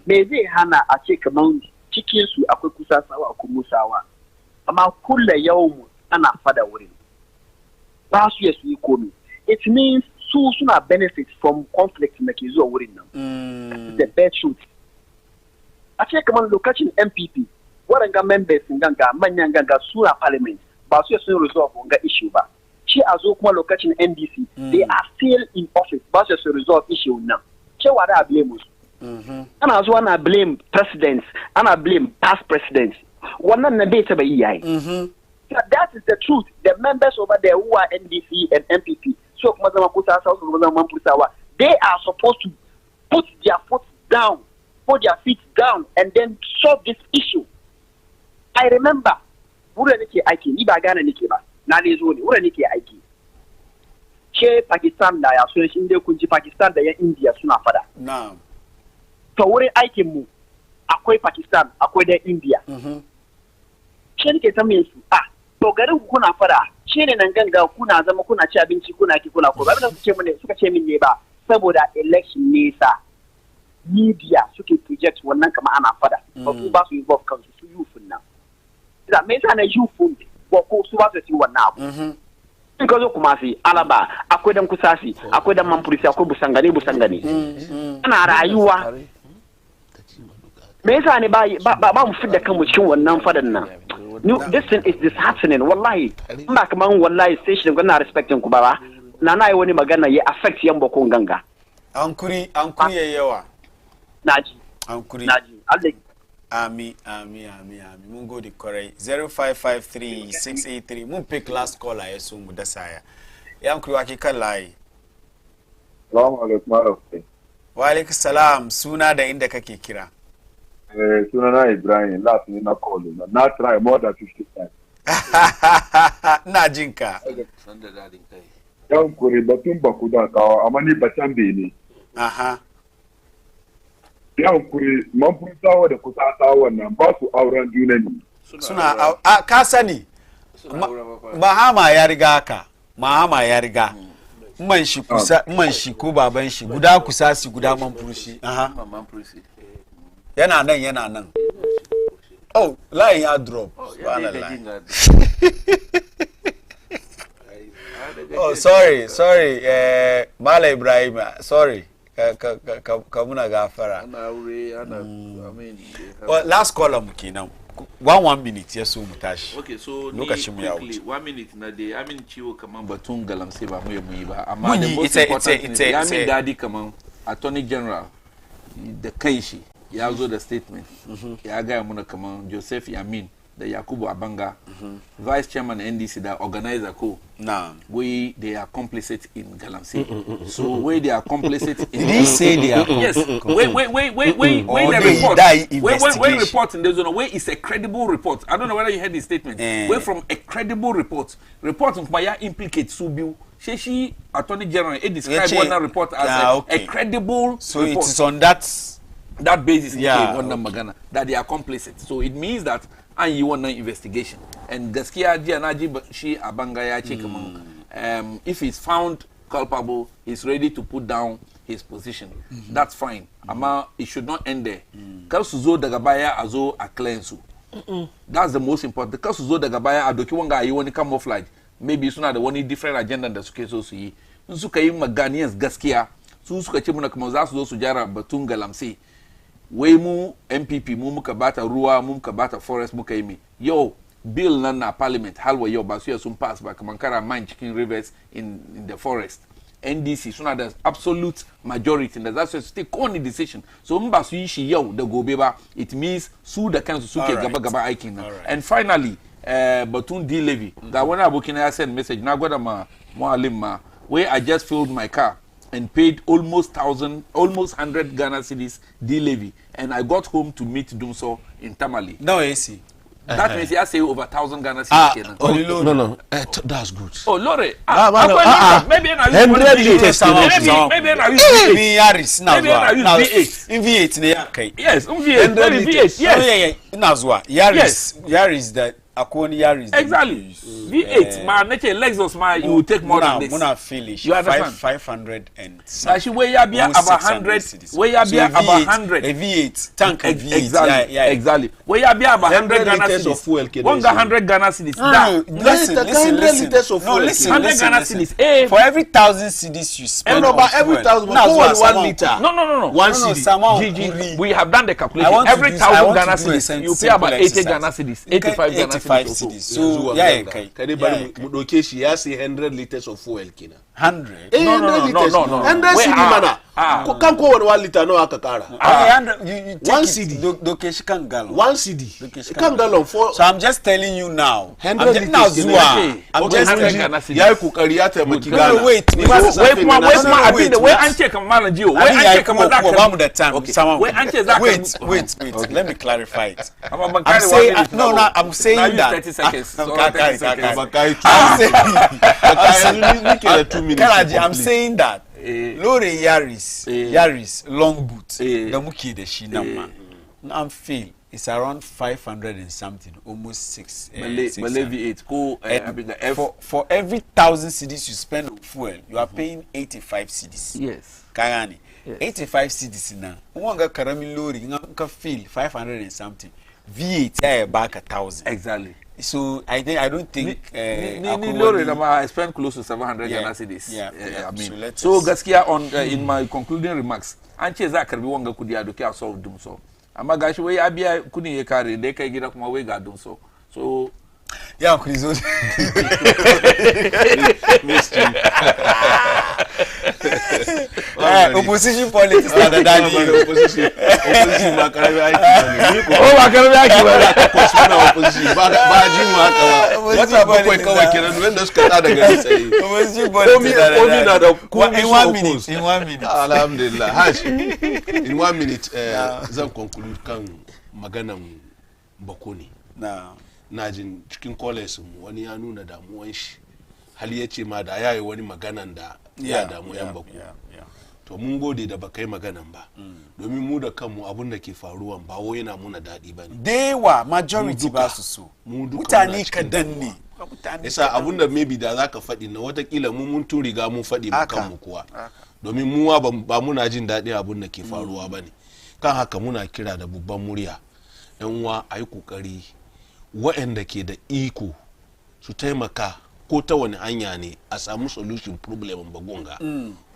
Speaker 6: Me zai hana a ce kamar cikin su akwai kusasawa akwai musawa amma kulla yau ana fada wurin ba su ya su yi komi it means su suna benefit from conflict da ke zuwa wurin nan the bad truth a ce kamar lokacin MPP waɗanga members ganga manyan ganga suna parliament ba su ya sun resolve wanga issue ba shi a zo kuma lokacin NDC they are still in office ba su ya sun resolve issue nan cewa da blame su ana zuwa ana blame presidents ana blame past presidents wannan na bai taba yi yayi that is the truth the members over there who are NDC and MPP so kuma zama kusa sa kuma zama manfusawa they are supposed to put their foot down put their feet down and then solve this issue I remember wurin nake aiki ni ba gane nake ba na ne zo ne wurin nake aiki ce Pakistan da ya so shi inda kun ji Pakistan da ya India suna fada
Speaker 1: na'am
Speaker 6: to wurin aikin mu akwai Pakistan akwai da India ce nake tambaye su to garin kuna fada ce ne nan ganga kuna zama kuna ci abinci kuna ki kuna ko ba da suka ce min ne ba saboda election ne sa media suke project wannan kama ana fada ba su ba su involve kansu su youth nan da me yasa na youth ba ko su ba su ci wannan abu in ka zo kuma sai alaba akwai dan kusasi akwai dan manfurisi akwai busangane ana rayuwa me yasa ne ba mu fidda kanmu cikin wannan fadan nan this thing is disheartening wallahi ba kaman wallahi station ga na respecting ku ba na yi wani magana ya affect yan bakon ganga
Speaker 1: ankuri yawa
Speaker 6: naji
Speaker 1: ankuri
Speaker 6: Allah
Speaker 1: ami mun gode kwarai 0553 mun pick last caller ya so mu dasa ya ankuri wake kan layi.
Speaker 7: Assalamu alaikum.
Speaker 1: Wa alaikum salam, suna da inda kake kira.
Speaker 7: Suna na Ibrahim, last ni na call na try more than 50 times.
Speaker 1: Na jinka.
Speaker 3: Sanda dadin kai.
Speaker 7: Yan kuri batun baku da kawo amma ni batan be ne. Yan kuri man furtawa da kusa tawa nan ba su auren juna ne.
Speaker 1: Suna ka sani. Mahama ya riga ka. Mahama ya riga. Man shi ko baban shi guda kusa si guda man furushi. Yana nan. Oh, line ya drop. Oh, sorry. Mala Ibrahim, sorry. Ka muna gafara. Well, last caller mu kenan. 1 minute ya so mu tashi.
Speaker 3: Okay, so
Speaker 1: lokacin mu ya wuce.
Speaker 3: 1 minute na dai amin ciwo kaman batun galamse ba mu yi ba amma
Speaker 1: the most important
Speaker 3: thing ya min dadi kaman Attorney General da kanshi ya zo da statement ya ga muna kaman Joseph Yamin da Yakubu Abanga Vice Chairman NDC da organizer ko we they are complicit in galamse so we they are complicit in
Speaker 1: did he say they are
Speaker 3: yes wait the report wait report in the zone where is a credible report. I don't know whether you heard the statement where from a credible report Maya implicate Subiu she Attorney General described one report as a credible
Speaker 1: so
Speaker 3: report.
Speaker 1: It is on that
Speaker 3: basis magana that they are complicit, so it means that and you want an investigation and gaskiya jiya naji shi Abanga ya ce kaman if he's found culpable he's ready to put down his position. That's fine amma it should not end there. Kar su zo daga baya a zo a cleanse su. That's the most important. Kar su zo daga baya a doki wanga yi wani camouflage maybe suna da wani different agenda da suke so su yi in suka yi maganiyans gaskiya su suka ce muna kuma za su zo su jara batun galamse wai mu MPP mu muka bata ruwa mu muka bata forest muka yi yau bill nan na parliament halwa yau ba su sun pass ba kaman kara mine cikin rivers in the forest. NDC suna da absolute majority da za su take only decision so in ba su yi shi yau da gobe ba it means su da kansu suke gaba aikin nan. And finally batun D-levy ga wani abokina ya send message na gwada ma muallim ma where I just filled my car and paid almost 100 Ghana cedis D-levy and I got home to meet Dumso in Tamale.
Speaker 1: No AC.
Speaker 3: That means I say over 1,000 Ghana cedis.
Speaker 2: No. That's good.
Speaker 3: Oh, Lore.
Speaker 2: Maybe
Speaker 3: I use maybe I use
Speaker 1: Yaris now.
Speaker 3: Maybe I use V8.
Speaker 1: In V8 ne kai.
Speaker 3: Yes, V8. V8. Yes.
Speaker 1: Ina zuwa. Yaris that Akoni Yaris.
Speaker 3: Exactly. V8 ma nature Lexus ma you will take more than this.
Speaker 1: Muna finish.
Speaker 3: You understand?
Speaker 1: 500 and something.
Speaker 3: Actually where you be about 100. Where you be about 100.
Speaker 1: A V8 tank of V8.
Speaker 3: Exactly. Yeah. Exactly. Where you be about 100 Ghana cedis. 100 Ghana cedis.
Speaker 1: Listen. No, listen.
Speaker 3: 100 Ghana cedis.
Speaker 1: For every 1,000 cedis you spend.
Speaker 2: No, but every 1,000 1 liter.
Speaker 3: No.
Speaker 2: 1 cedi.
Speaker 3: We have done the calculation. Every 1,000 Ghana cedis you pay about 80 Ghana cedis. 85 Ghana cedis.
Speaker 1: So
Speaker 2: kade bari mu doke shi ya sai 100 liters of fuel kina
Speaker 1: 100
Speaker 2: no 100 cedi mana kan ko wani 1 liter nawa aka kara 1 cedi
Speaker 1: doke shi kan gallon
Speaker 2: 1 cedi kan gallon for
Speaker 1: so I'm just telling you now
Speaker 2: 100 liters
Speaker 1: I'm just telling
Speaker 2: yayi kokari ya taimaki Ghana
Speaker 1: wait
Speaker 3: kuma abin da wai an ce kamar malam jiyo wai an ce kamar za ka
Speaker 1: ba mu da time
Speaker 3: wai an ce za ka
Speaker 1: wait let me clarify it I'm saying that
Speaker 3: 30 seconds.
Speaker 1: I'm saying that Lore Yaris long boot da muke da shi nan ma I'm feel it's around 500 and something almost 6
Speaker 3: V8 go
Speaker 1: for every 1,000 cedis you spend on fuel you are paying 85 cedis.
Speaker 3: Yes
Speaker 1: kayani 85 cedis na wanga karamin lori ka feel 500 and something V8 yeah back 1,000
Speaker 3: exactly.
Speaker 1: So I don't think
Speaker 3: I spent close to 700 Ghana cedis. I mean, so gaskiya on in my concluding remarks an ce za karbi wanga kudi a doki a solve Dumso amma gashi wai abiya kudin ya kare da kai gida kuma wai ga don so
Speaker 1: ya kuri zo opposition politics na da dadi
Speaker 2: opposition ba karami aiki ne
Speaker 3: ko ba karami aiki ba
Speaker 2: ko suna opposition ba ji mu haka ba wata bakwai kawai kiran wanda suka tsada gari tsaye
Speaker 1: opposition politics
Speaker 2: komi na da
Speaker 1: in 1 minute in 1 minute
Speaker 2: alhamdulillah hash in 1 minute zan conclude kan maganan bako ne na jin cikin college wani ya nuna damuwan shi hali ya ce ma da yayi wani maganan da ya damu yan bako to mun gode da bakai maganan ba domin mu da kanmu abun da ke faruwan ba wai yana muna daɗi ba ne
Speaker 1: dewa majority ba su so mutane kadan ne
Speaker 2: yasa abun da maybe da zaka faɗi na watakila mun tun riga mun faɗi mu kanmu kuwa domin muwa ba muna jin daɗi abun da ke faruwa ba ne kan haka muna kira da babban murya yan uwa a yi kokari waɗanda ke da iko su taimaka ko ta wani hanya ne a samu solution problem bagunga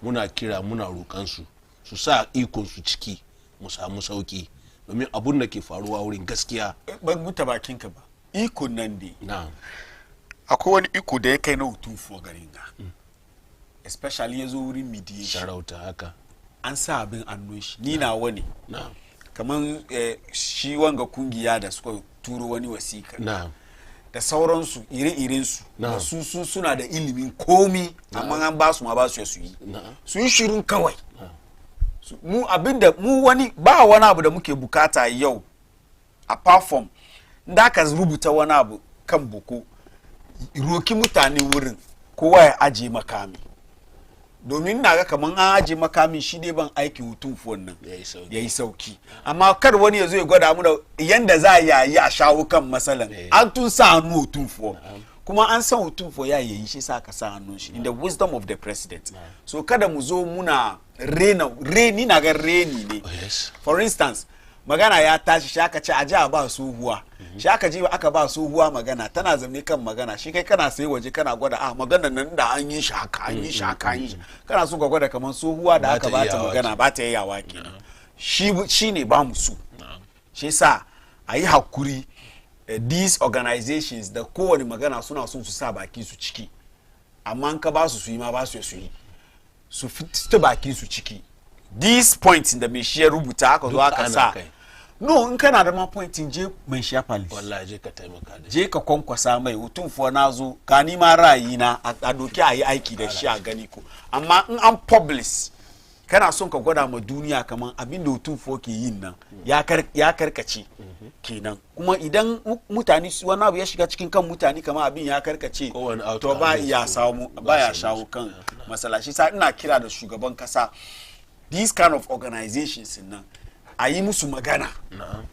Speaker 2: muna kira muna roƙansu su sa ikon su ciki mu samu sauki domin abun da ke faruwa wurin gaskiya
Speaker 1: ban muta bakinka ba iko nan ne
Speaker 2: na
Speaker 1: akwai wani iko da ya kai na hutufo garin ga especially ya zo wurin mediation
Speaker 2: sarauta haka
Speaker 1: an sa abin annun shi ni na wani
Speaker 2: na
Speaker 1: kaman shi wanga kungiya da suka turo wani wasika
Speaker 2: na
Speaker 1: da sauransu ire-irensu da su suna da ilimin komi amma an ba su ma ba su ya su yi shirin kawai mu abinda mu wani ba wani abu da muke bukata yau apart from da ka rubuta wani abu kan boko roki mutane wurin kowa ya aje makami domin na ga kaman an aje makami shi ne ban aiki hutun fuwan nan ya yi sauki amma kar wani ya zo ya gwada mu da yanda za a yi a shawo kan matsalan an tun sa hannu hutun fuwa kuma an san hutun fuwa ya yi shi sa ka sa hannun shi in the wisdom of the president so kada mu zo muna reni na ga reni ne for instance magana ya tashi shi aka ce a ji a ba sohuwa shi aka ji aka ba sohuwa magana tana zamne kan magana shi kai kana sai waje kana gwada magana nan da an yi shi haka an yi shi haka an yi shi kana so ka gwada kamar sohuwa da aka ba ta magana ba ta yawa kenan shi ne ba mu so shi sa a yi hakuri these organizations da kowane magana suna son su sa baki su ciki amma an ka ba su yi ma ba su yi su fita baki su ciki these points da mai shi ya rubuta aka zo aka sa no in kana da ma pointin je mai shi police
Speaker 2: wallahi je ka taimaka da
Speaker 1: je ka kwankwasa mai hutun fuwa na zo ka ni ma ra'ayi na a doki a yi aiki da shi a gani ko amma in an publish kana son ka gwada ma duniya kaman abin da hutun fuwa ke yin nan ya karkace kenan kuma idan mutane wani abu ya shiga cikin kan mutane kamar abin ya karkace to ba ya shawo kan matsala shi sa ina kira da shugaban kasa these kind of organizations nan a yi musu magana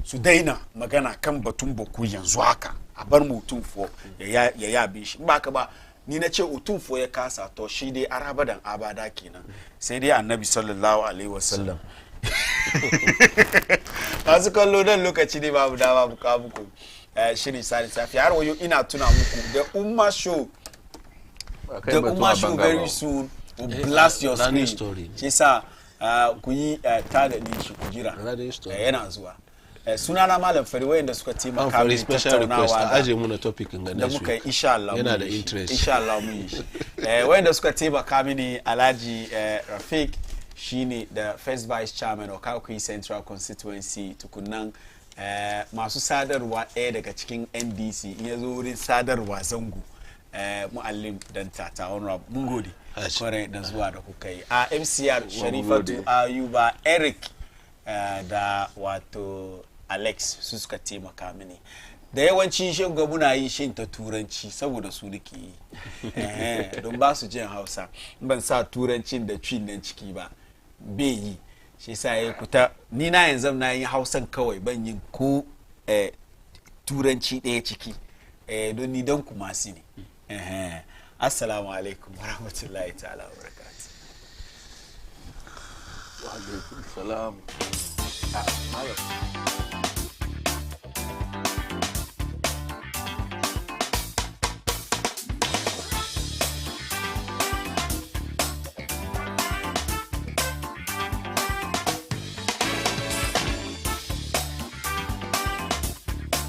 Speaker 1: su daina magana kan batun boku yanzu haka a bar mu utunfo ya yabe shi ba ka ba ni na ce utunfo ya kasa to shi dai arabadan abada kenan sai dai annabi sallallahu alaihi wasallam masu kallo dan lokaci ne babu dama buka muku shirin Tsarin Safiya har wayo ina tuna muku the Umma show very soon will blast your screen shi sa ku yi tagadin shi ku jira yana zuwa sunana malam fari wayanda suka taimaka min tattaunawa
Speaker 2: da aje mu na topic
Speaker 1: da muka yi insha Allah
Speaker 2: yana da interest
Speaker 1: insha Allah mu yi wayanda suka taimaka mini Alhaji Rafiq shine the first vice chairman of Kakui Central Constituency tukunnan masu sadarwa ɗaya daga cikin NDC in ya zo wurin sadarwa zango muallim dan tata honorable mun gode kwarai da zuwa da kuka yi a MCR Sharifatu Ayuba Eric da wato Alex su suka taimaka mini da yawanci shin ga muna yi shin ta turanci saboda su nake yi don ba su jin Hausa ban sa turancin da cin nan ciki ba bai yi shi sa ya kuta ni na yanzu na yi Hausan kawai ban yin ko turanci ɗaya ciki don ni dan kuma su ne assalamu alaikum warahmatullahi ta'ala wa barakatuh
Speaker 3: wa alaikum salam